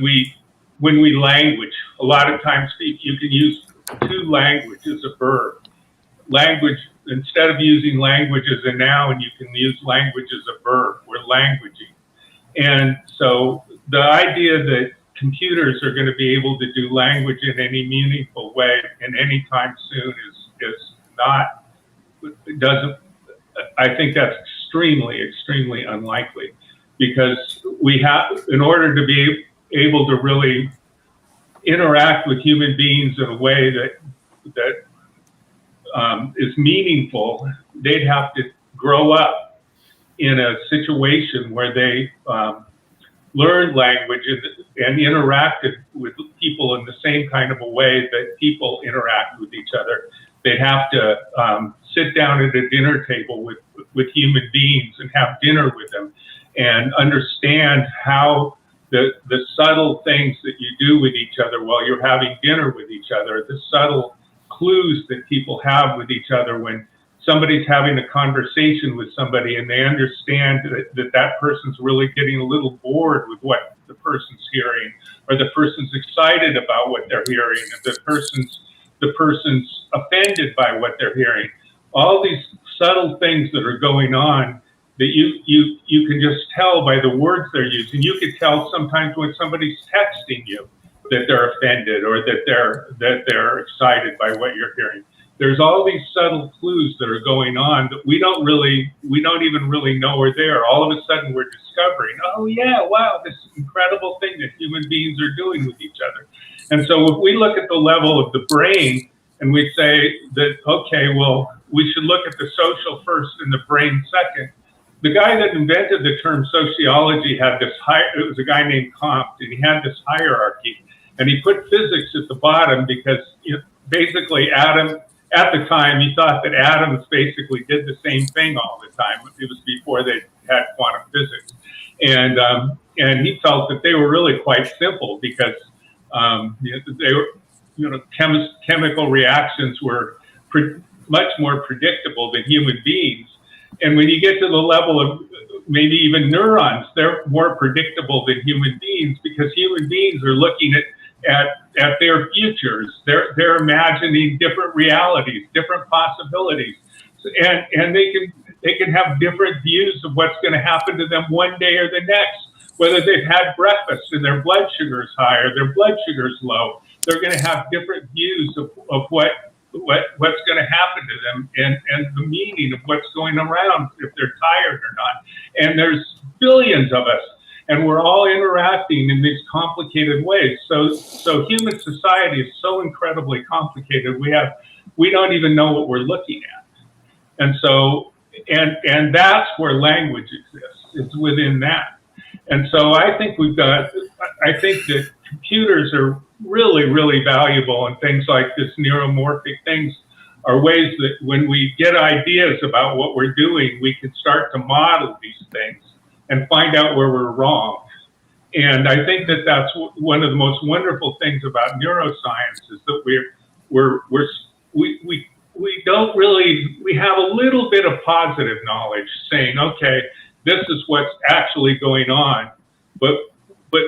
we language. A lot of times you can use to language as a verb. Language, instead of using language as a noun, you can use language as a verb. We're languaging. And so the idea that computers are going to be able to do language in any meaningful way in any time soon I think that's extremely unlikely, because in order to be able to really interact with human beings in a way that is meaningful, they'd have to grow up in a situation where they learned language and interacted with people in the same kind of a way that people interact with each other. They'd have to sit down at a dinner table with human beings and have dinner with them and understand how the subtle things that you do with each other while you're having dinner with each other, the subtle clues that people have with each other when somebody's having a conversation with somebody and they understand that person's really getting a little bored with what the person's hearing, or the person's excited about what they're hearing, and the person's offended by what they're hearing. All these subtle things that are going on that you can just tell by the words they're using. You could tell sometimes when somebody's texting you that they're offended or that they're excited by what you're hearing. There's all these subtle clues that are going on that we don't even really know are there. All of a sudden we're discovering, oh yeah, wow, this incredible thing that human beings are doing with each other. And so if we look at the level of the brain and we say that, okay, well, we should look at the social first and the brain second. The guy that invented the term sociology had it was a guy named Comte, and he had this hierarchy, and he put physics at the bottom because basically atoms at the time, he thought that atoms basically did the same thing all the time. It was before they had quantum physics. And he felt that they were really quite simple because they were, chemical reactions were much more predictable than human beings. And when you get to the level of maybe even neurons, they're more predictable than human beings, because human beings are looking at their futures. They're imagining different realities, different possibilities, and they can have different views of what's going to happen to them one day or the next. Whether they've had breakfast and their blood sugar is high or their blood sugar is low, they're going to have different views of what's going to happen to them, and the meaning of what's going around, if they're tired or not. And there's billions of us, and we're all interacting in these complicated ways. So human society is so incredibly complicated. We don't even know what we're looking at. And so, and that's where language exists. It's within that. And so I think I think that computers are really, really valuable, and things like this neuromorphic things are ways that when we get ideas about what we're doing, we can start to model these things and find out where we're wrong. And I think that that's one of the most wonderful things about neuroscience, is that we don't really, we have a little bit of positive knowledge saying, okay, this is what's actually going on, but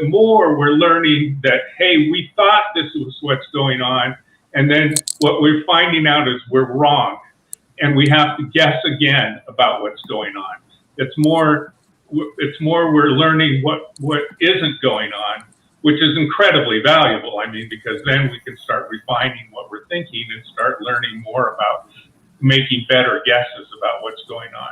more we're learning that, hey, we thought this was what's going on, and then what we're finding out is we're wrong, and we have to guess again about what's going on. It's more we're learning what isn't going on, which is incredibly valuable. I mean, because then we can start refining what we're thinking and start learning more about making better guesses about what's going on.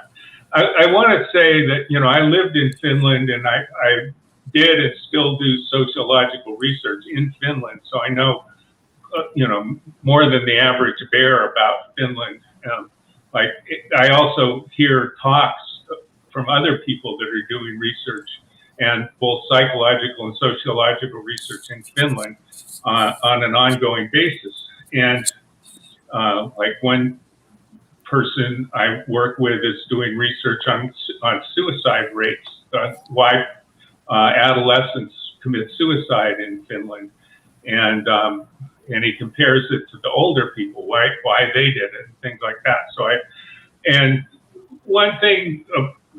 I want to say that, I lived in Finland, and I did and still do sociological research in Finland. So I know, more than the average bear about Finland. I also hear talks from other people that are doing research, and both psychological and sociological research in Finland on an ongoing basis. And one person I work with is doing research on suicide rates, why adolescents commit suicide in Finland, and he compares it to the older people, why they did it, and things like that. And one thing,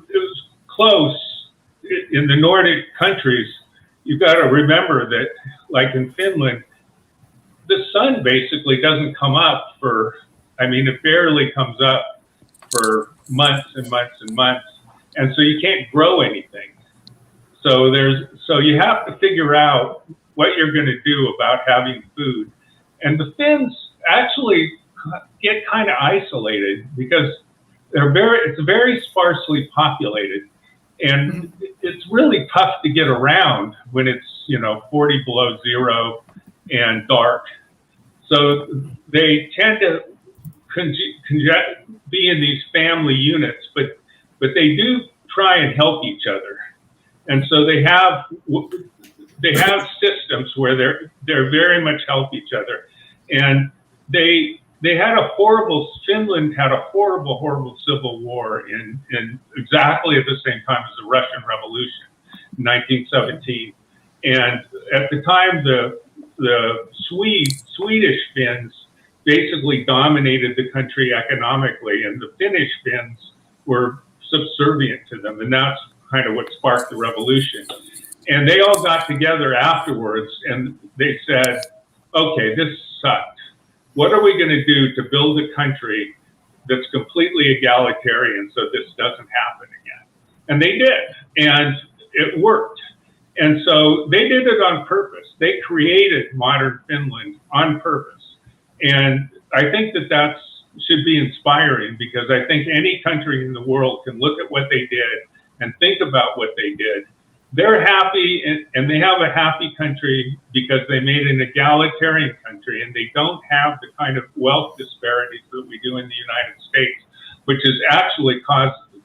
it was close in the Nordic countries. You've got to remember that, like in Finland, the sun basically doesn't come up it barely comes up for months and months and months. And so you can't grow anything. So you have to figure out what you're going to do about having food. And the Finns actually get kind of isolated because it's very sparsely populated. And it's really tough to get around when it's, 40 below zero and dark. So they tend to be in these family units, but they do try and help each other. And so they have systems where they're very much help each other. And Finland had a horrible civil war in exactly at the same time as the Russian Revolution, 1917. And at the time, the Swedish Finns basically dominated the country economically, and the Finnish Finns were subservient to them. And that's kind of what sparked the revolution. And they all got together afterwards, and they said, okay, this sucked. What are we going to do to build a country that's completely egalitarian so this doesn't happen again? And they did, and it worked. And so they did it on purpose. They created modern Finland on purpose. And I think that should be inspiring, because I think any country in the world can look at what they did and think about what they did. They're happy, and they have a happy country because they made an egalitarian country, and they don't have the kind of wealth disparities that we do in the United States, which is actually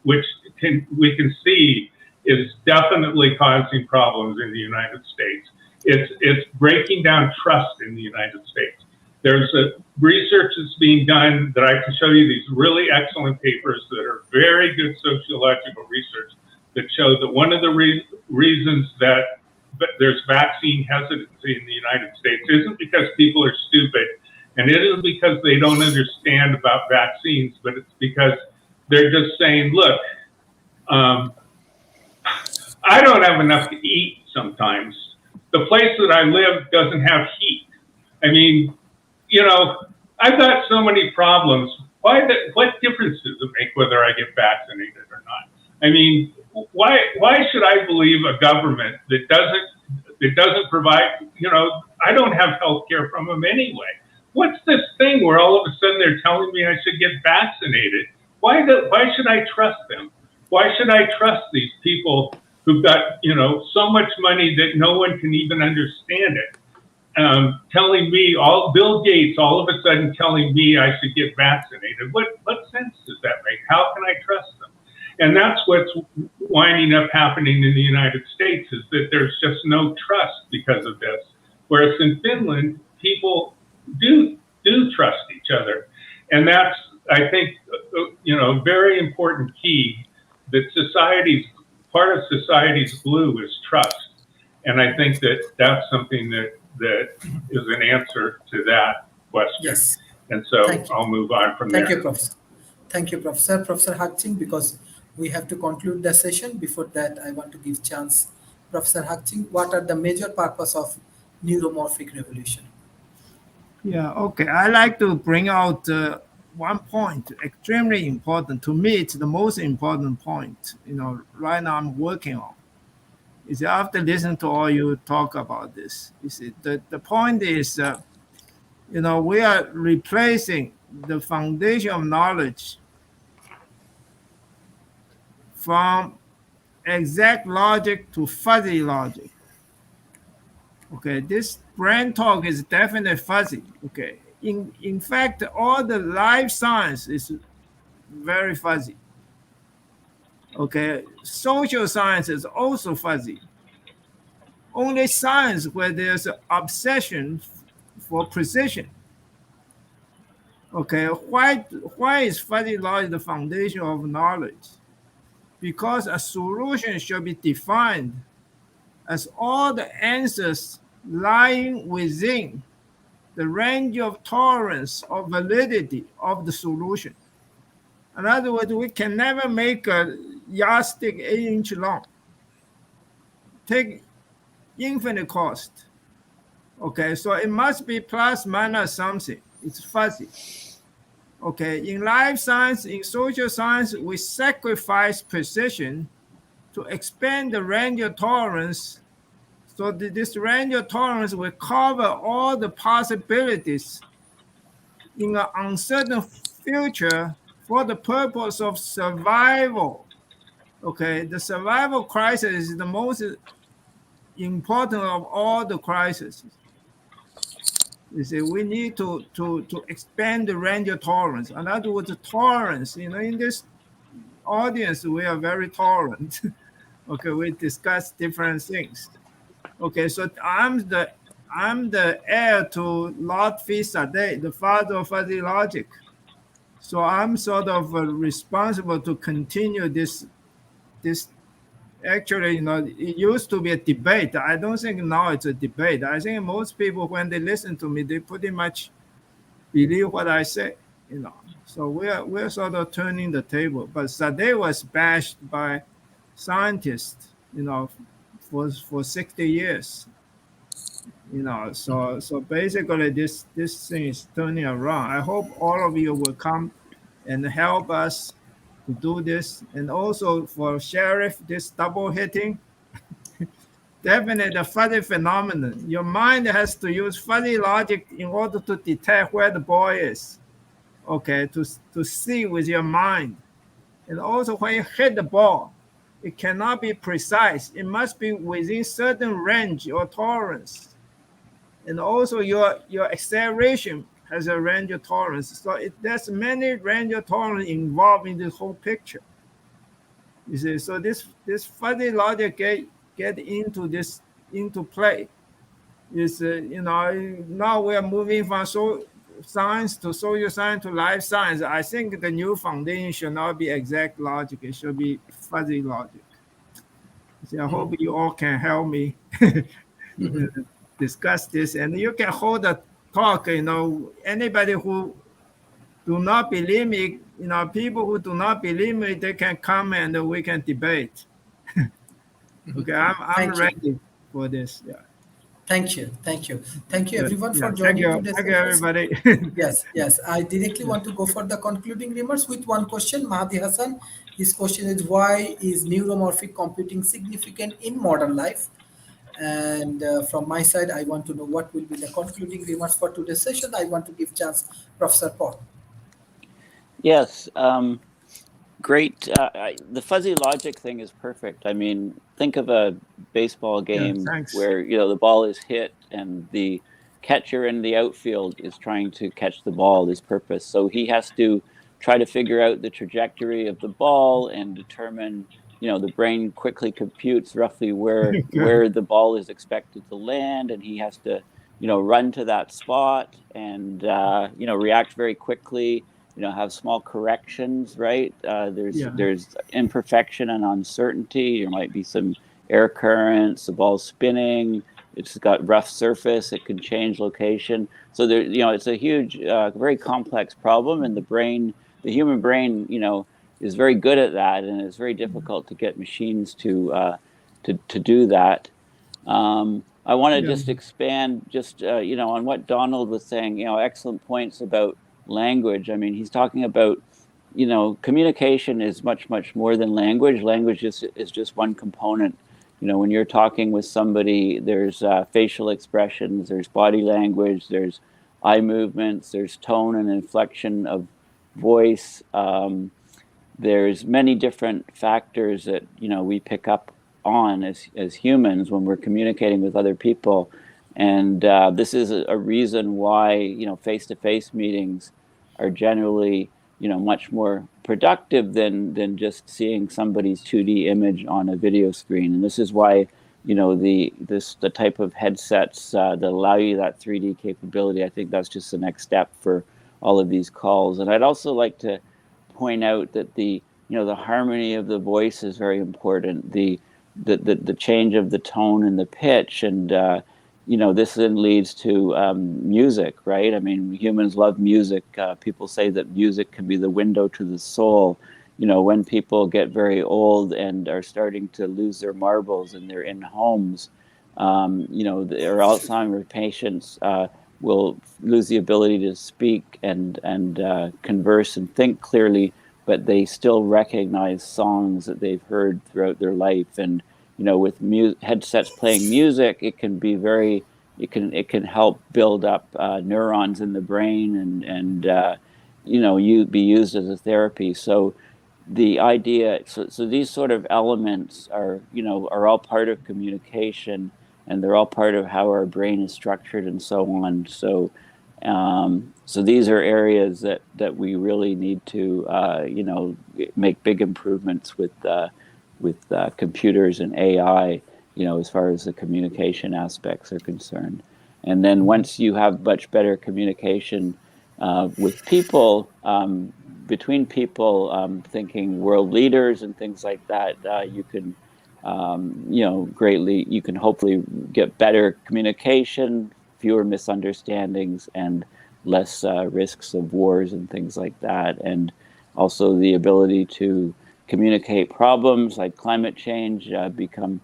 we can see is definitely causing problems in the United States. It's breaking down trust in the United States. There's research that's being done that I can show you these really excellent papers that are very good sociological research that show that one of the reasons that there's vaccine hesitancy in the United States isn't because people are stupid, and it isn't because they don't understand about vaccines, but it's because they're just saying, look, I don't have enough to eat sometimes. The place that I live doesn't have heat. I mean, you know, I've got so many problems. What difference does it make whether I get vaccinated or not? I mean, why should I believe a government that doesn't provide, you know, I don't have health care from them anyway. What's this thing where all of a sudden they're telling me I should get vaccinated? Why should I trust them? Why should I trust these people who've got, you know, so much money that no one can even understand it? Telling me, Bill Gates all of a sudden telling me I should get vaccinated. What sense does that make? How can I trust them? And that's what's winding up happening in the United States, is that there's just no trust because of this. Whereas in Finland, people do trust each other. And that's, I think, you know, a very important key that part of society's glue is trust. And I think that that's something that is an answer to that question. Yes. And so I'll move on from there. Thank you, Professor. Thank you, Professor. Professor Hakting, because we have to conclude the session. Before that, I want to give chance, Professor Hakting, what are the major purpose of neuromorphic revolution? Yeah, okay. I like to bring out one point, extremely important. To me, it's the most important point, you know, right now I'm working on. You see, after listening to all you talk about this, you see, the point is, you know, we are replacing the foundation of knowledge from exact logic to fuzzy logic. Okay, this brain talk is definitely fuzzy. Okay, in fact, all the life science is very fuzzy. Okay, social science is also fuzzy. Only science where there's an obsession for precision. Okay, why is fuzzy logic the foundation of knowledge? Because a solution should be defined as all the answers lying within the range of tolerance or validity of the solution. In other words, we can never make a yardstick 8-inch long. Take infinite cost. Okay, so it must be plus minus something. It's fuzzy. Okay, in life science, in social science, we sacrifice precision to expand the range of tolerance. So this range of tolerance will cover all the possibilities in an uncertain future for the purpose of survival. Okay, the survival crisis is the most important of all the crises. You see, we need to expand the range of tolerance. In other words, tolerance, you know, in this audience, we are very tolerant. Okay, we discuss different things. Okay, so I'm the heir to Lord Fisadeh, the father of fuzzy logic. So I'm sort of responsible to continue this. Actually, you know, it used to be a debate. I don't think now it's a debate. I think most people, when they listen to me, they pretty much believe what I say, you know. So we're sort of turning the table. But Sadeh was bashed by scientists, you know, for 60 years. You know, so basically this thing is turning around. I hope all of you will come and help us to do this, and also for Sharif, this double hitting. Definitely the fuzzy phenomenon. Your mind has to use fuzzy logic in order to detect where the ball is. Okay, to see with your mind. And also when you hit the ball, it cannot be precise. It must be within certain range or tolerance. And also your acceleration has a range of tolerance. So there's many range of tolerance involved in this whole picture. You see, so this fuzzy logic get into play. Is you know, now we are moving from science to social science to life science, I think the new foundation should not be exact logic. It should be fuzzy logic. So I hope you all can help me discuss this, and you can hold a talk. Anybody who do not believe me, people who do not believe me, they can come and we can debate. Okay, I'm ready for this. Yeah. Thank you everyone for Thank joining you. today's Thank you, session. everybody. Yes. I directly want to go for the concluding remarks with one question. Mahdi Hassan, his question is, why is neuromorphic computing significant in modern life? And from my side, I want to know what will be the concluding remarks for today's session. I want to give chance Professor Paul. Yes. Great. The fuzzy logic thing is perfect. I mean, think of a baseball game where the ball is hit and the catcher in the outfield is trying to catch the ball. His purpose, so he has to try to figure out the trajectory of the ball and determine. The brain quickly computes roughly where the ball is expected to land, and he has to run to that spot and react very quickly. Have small corrections, right? There's imperfection and uncertainty. There might be some air currents, the ball's spinning, it's got rough surface, it can change location. So there, it's a huge, very complex problem, and the human brain, is very good at that, and it's very difficult to get machines to do that. I want to just expand on what Donald was saying, excellent points about language. I mean, he's talking about, communication is much, much more than language. Language is just one component. When you're talking with somebody, there's facial expressions, there's body language, there's eye movements, there's tone and inflection of voice. There's many different factors that, we pick up on as humans when we're communicating with other people. And this is a reason why, face-to-face meetings are generally, much more productive than just seeing somebody's 2D image on a video screen. And this is why, the type of headsets that allow you that 3D capability, I think that's just the next step for all of these calls. And I'd also like to point out that the harmony of the voice is very important. The change of the tone and the pitch, and this then leads to music, right? I mean, humans love music. People say that music can be the window to the soul. When people get very old and are starting to lose their marbles and they're in homes, their Alzheimer's patients will lose the ability to speak and converse and think clearly, but they still recognize songs that they've heard throughout their life. And with headsets playing music, it can be it can help build up neurons in the brain and be used as a therapy. So the idea, so these sort of elements are all part of communication, and they're all part of how our brain is structured and so on. So these are areas that we really need to make big improvements with computers and AI, as far as the communication aspects are concerned. And then once you have much better communication with people, between people, thinking world leaders and things like that, you can, you can hopefully get better communication, fewer misunderstandings, and less risks of wars and things like that. And also the ability to communicate problems like climate change become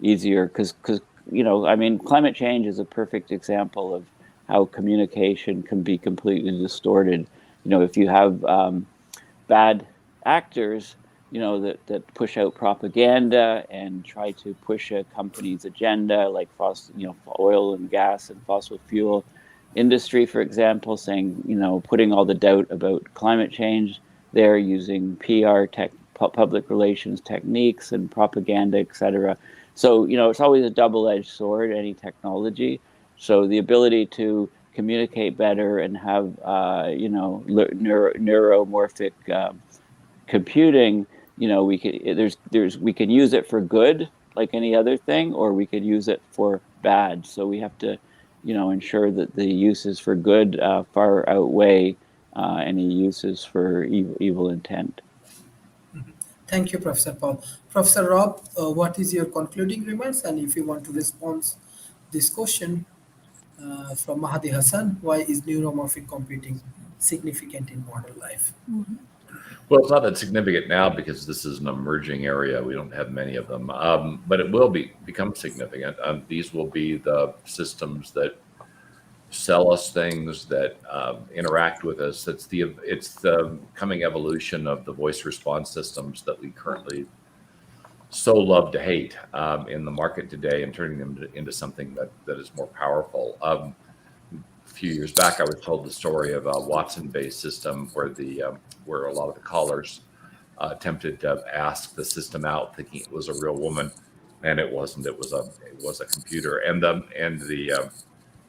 easier because climate change is a perfect example of how communication can be completely distorted. If you have bad actors, that push out propaganda and try to push a company's agenda, like oil and gas and fossil fuel industry, for example, saying, putting all the doubt about climate change, they're using PR public relations techniques and propaganda, etc. So, it's always a double-edged sword, any technology. So the ability to communicate better and have, neuromorphic computing, we can use it for good, like any other thing, or we could use it for bad. So we have to, ensure that the uses for good far outweigh any uses for evil intent. Thank you, Professor Paul. Professor Rob, what is your concluding remarks? And if you want to respond this question from Mahdi Hassan, why is neuromorphic computing significant in modern life? Well, it's not that significant now because this is an emerging area. We don't have many of them, but it will become significant. These will be the systems that sell us things, that interact with us. It's the coming evolution of the voice response systems that we currently so love to hate in the market today, and turning them into something that is more powerful. A few years back, I was told the story of a Watson-based system where a lot of the callers attempted to ask the system out, thinking it was a real woman, and it wasn't. It was a computer, and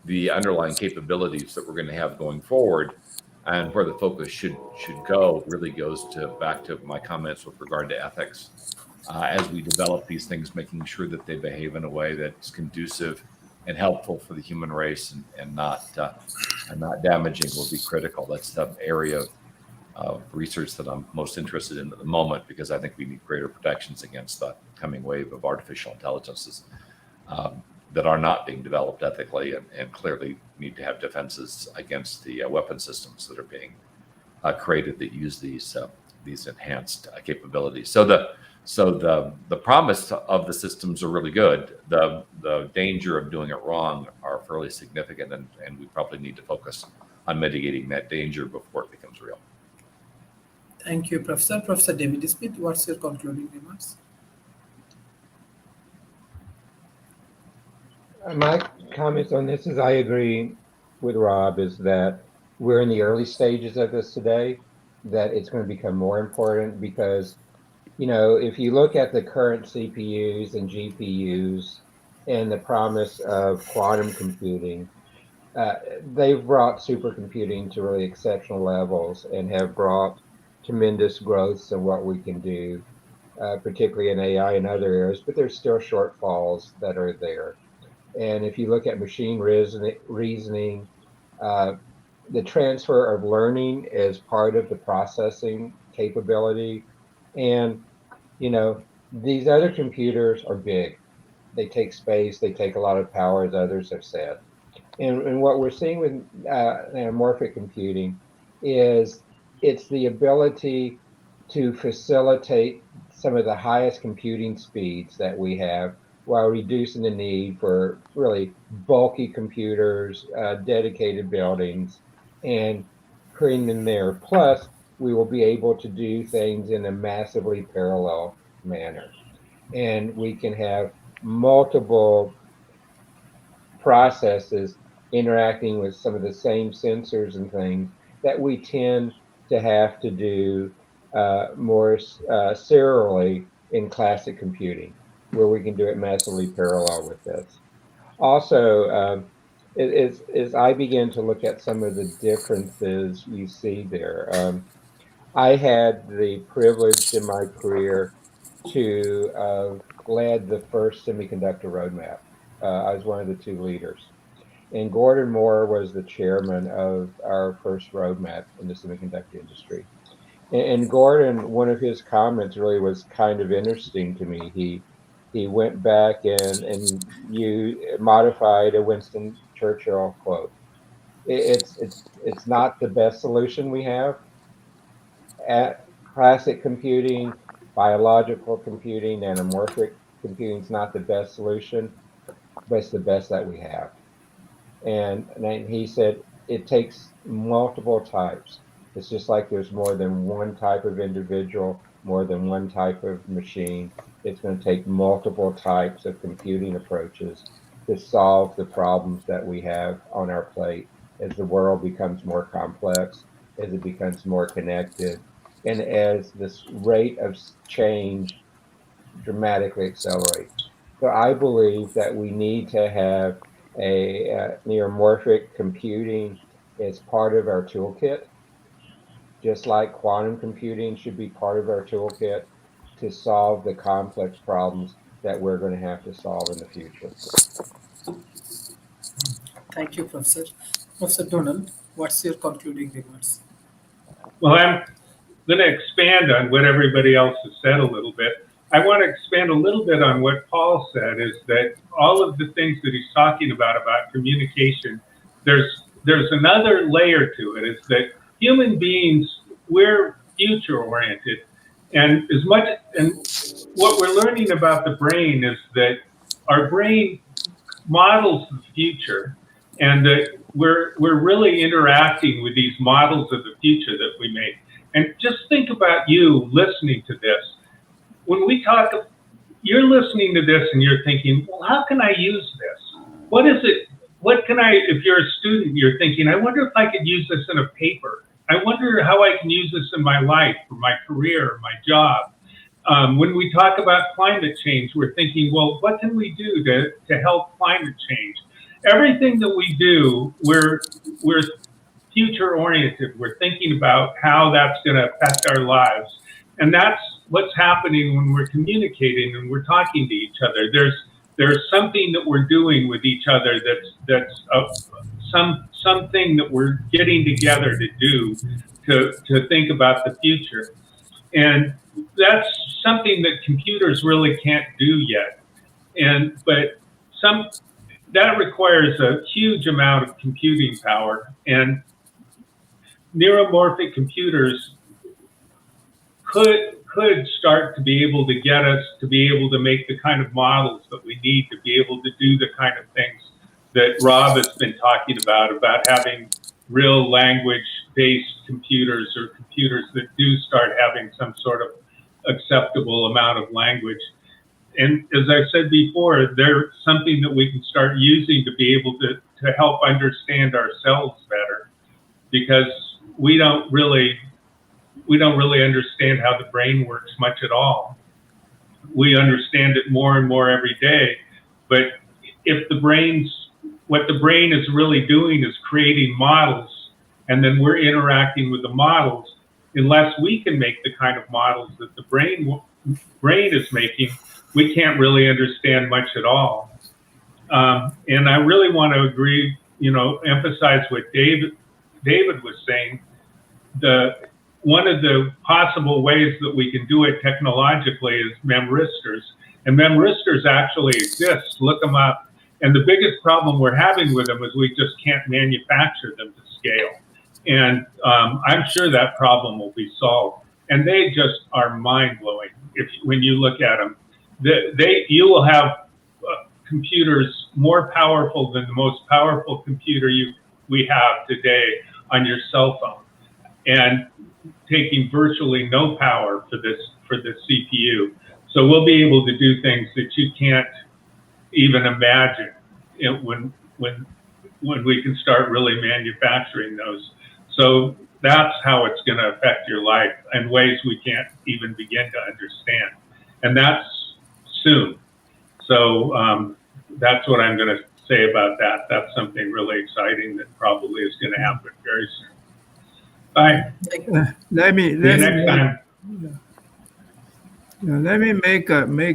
the underlying capabilities that we're going to have going forward, and where the focus should go, really goes back to my comments with regard to ethics. As we develop these things, making sure that they behave in a way that's conducive and helpful for the human race, and not damaging, will be critical. That's the area of research that I'm most interested in at the moment, because I think we need greater protections against the coming wave of artificial intelligences that are not being developed ethically, and clearly need to have defenses against the weapon systems that are being created that use these enhanced capabilities. So the promise of the systems are really good. The danger of doing it wrong are fairly significant, and we probably need to focus on mitigating that danger before it becomes real. Thank you, Professor. Professor David Smith, what's your concluding remarks? My comments on this is I agree with Rob, is that we're in the early stages of this today, that it's going to become more important because, if you look at the current CPUs and GPUs and the promise of quantum computing, they've brought supercomputing to really exceptional levels and have brought tremendous growths in what we can do, particularly in AI and other areas, but there's still shortfalls that are there. And if you look at machine reasoning, the transfer of learning is part of the processing capability. And, these other computers are big. They take space, they take a lot of power, as others have said. And what we're seeing with neuromorphic computing is it's the ability to facilitate some of the highest computing speeds that we have, while reducing the need for really bulky computers, dedicated buildings, and creating them there. Plus, we will be able to do things in a massively parallel manner. And we can have multiple processes interacting with some of the same sensors and things that we tend to have to do more serially in classic computing, where we can do it massively parallel with this. Also, as I begin to look at some of the differences you see there, I had the privilege in my career to have led the first semiconductor roadmap. I was one of the two leaders. And Gordon Moore was the chairman of our first roadmap in the semiconductor industry. And Gordon, one of his comments really was kind of interesting to me. He went back and you modified a Winston Churchill quote. It's not the best solution we have. At classic computing, biological computing, nanomorphic computing is not the best solution, but it's the best that we have. And he said it takes multiple types. It's just like there's more than one type of individual, more than one type of machine. It's going to take multiple types of computing approaches to solve the problems that we have on our plate as the world becomes more complex, as it becomes more connected, and as this rate of change dramatically accelerates. So I believe that we need to have a neuromorphic computing as part of our toolkit, just like quantum computing should be part of our toolkit to solve the complex problems that we're going to have to solve in the future. Thank you, Professor. Professor Donald, what's your concluding remarks? Well, I'm going to expand on what everybody else has said a little bit. I want to expand a little bit on what Paul said, is that all of the things that he's talking about communication, there's another layer to it, is that human beings, we're future oriented. And what we're learning about the brain is that our brain models the future, and that we're really interacting with these models of the future that we make. And just think about you listening to this. When we talk, you're listening to this and you're thinking, well, how can I use this? What is it? What can I, if you're a student, you're thinking, I wonder if I could use this in a paper. I wonder how I can use this in my life, or my career, or my job. When we talk about climate change, we're thinking, well, what can we do to help climate change? Everything that we do, we're future oriented. We're thinking about how that's going to affect our lives. And that's what's happening when we're communicating and we're talking to each other. There's something that we're doing with each other that's something that we're getting together to do to think about the future. And that's something that computers really can't do yet. But that requires a huge amount of computing power, and neuromorphic computers could start to be able to get us to be able to make the kind of models that we need to be able to do the kind of things that Rob has been talking about having real language-based computers, or computers that do start having some sort of acceptable amount of language. And as I said before, they're something that we can start using to be able to help understand ourselves better, because we don't really understand how the brain works much at all. We understand it more and more every day, but what the brain is really doing is creating models, and then we're interacting with the models. Unless we can make the kind of models that the brain is making, we can't really understand much at all. And I really want to agree, emphasize what David was saying. One of the possible ways that we can do it technologically is Memristors. And Memristors actually exist. Look them up. And the biggest problem we're having with them is we just can't manufacture them to scale. And I'm sure that problem will be solved. And they just are mind-blowing when you look at them. You will have computers more powerful than the most powerful computer we have today on your cell phone, and taking virtually no power for the CPU. So we'll be able to do things that you can't even imagine when we can start really manufacturing those. So that's how it's going to affect your life in ways we can't even begin to understand. And that's soon. So that's what I'm going to say about that. That's something really exciting that probably is going to happen very soon. Bye. Let me make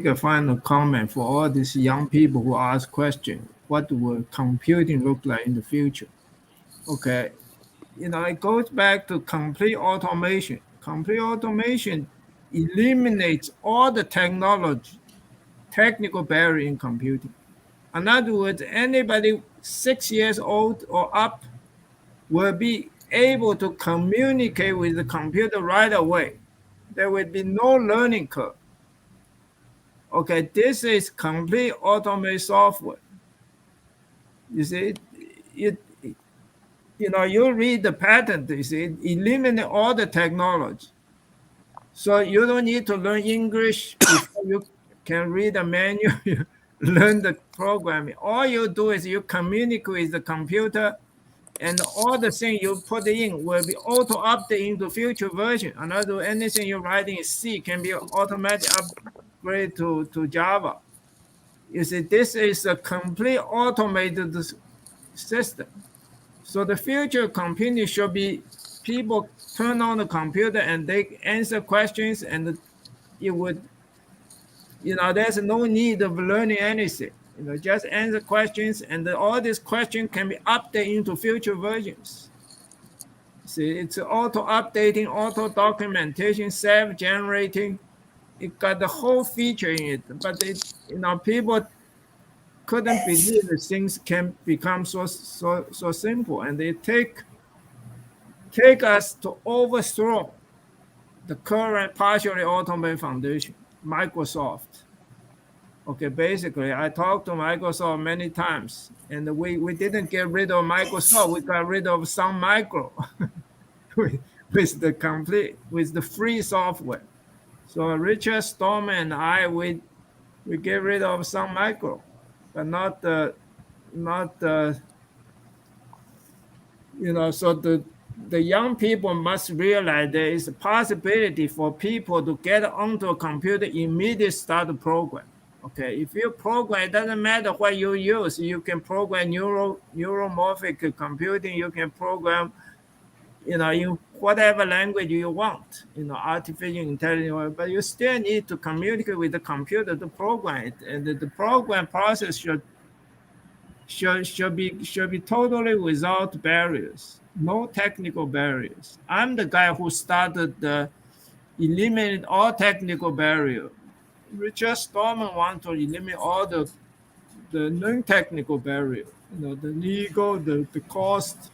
a final comment for all these young people who ask questions. What will computing look like in the future? Okay, it goes back to complete automation. Complete automation eliminates all the technical barrier in computing. In other words, anybody 6 years old or up will be able to communicate with the computer right away. There will be no learning curve. Okay, this is complete automated software. You see, you read the patent, you see, eliminate all the technology. So you don't need to learn English before you can read the manual, you learn the programming. All you do is you communicate with the computer, and all the things you put in will be auto-updated into future version. In other words, anything you're writing in C can be automatically upgraded to Java. You see, this is a complete automated system. So the future computing should be people turn on the computer and they answer questions, and it would, there's no need of learning anything. Just answer questions, and all these questions can be updated into future versions. See, it's auto-updating, auto-documentation, self-generating. It got the whole feature in it, but people couldn't believe that things can become so simple, and they take us to overthrow the current partially automated foundation, Microsoft. Okay, basically, I talked to Microsoft many times, and we didn't get rid of Microsoft. We got rid of Sun Micro with the free software. So Richard Stallman and I, we get rid of Sun Micro, but not so the young people must realize there is a possibility for people to get onto a computer immediately start the program. Okay, if you program, it doesn't matter what you use. You can program neuromorphic computing. You can program, in whatever language you want, artificial intelligence. But you still need to communicate with the computer to program it, and the program process should be totally without barriers, no technical barriers. I'm the guy who started eliminate all technical barriers. Richard Stallman wants to eliminate all the non-technical barriers, the legal, the cost.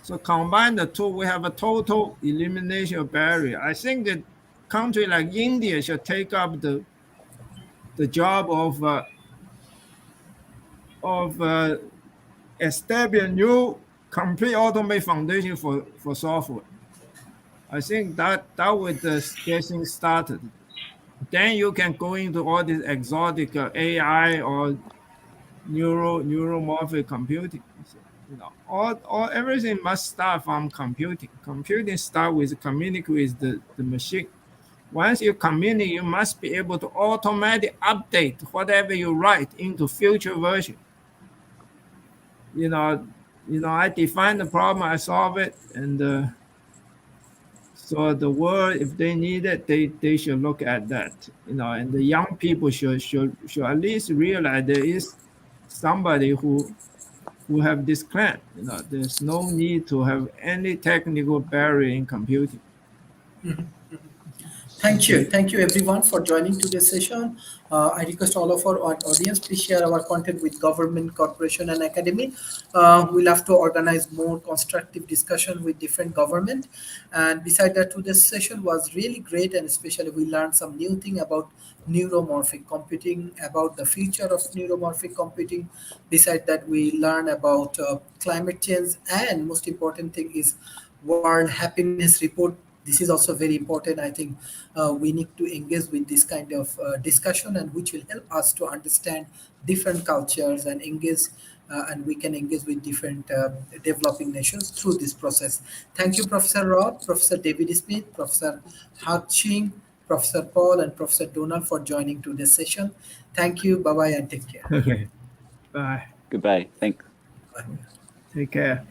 So combine the two, we have a total elimination of barrier. I think that country like India should take up the job of establish a new complete automated foundation for software. I think that would get things started. Then you can go into all this exotic AI or neuromorphic computing. All everything must start from computing. Computing start with communicate with the machine. Once you communicate, you must be able to automatically update whatever you write into future version. I define the problem, I solve it, and so the world, if they need it, they should look at that. And the young people should at least realize there is somebody who have this plan. There's no need to have any technical barrier in computing. Thank you everyone for joining today's session. I request all of our audience, please share our content with government, corporation, and academy. We'll have to organize more constructive discussion with different government. And beside that, today's session was really great, and especially we learned some new thing about neuromorphic computing, about the future of neuromorphic computing. Beside that, we learn about climate change, and most important thing is World Happiness Report. This is also very important. I think we need to engage with this kind of discussion, and which will help us to understand different cultures and engage, and we can engage with different developing nations through this process. Thank you, Professor Rob, Professor David Smith, Professor Hak Ching, Professor Paul, and Professor Donald for joining today's session. Thank you. Bye-bye and take care. Okay. Bye. Goodbye. Thanks. Bye. Take care.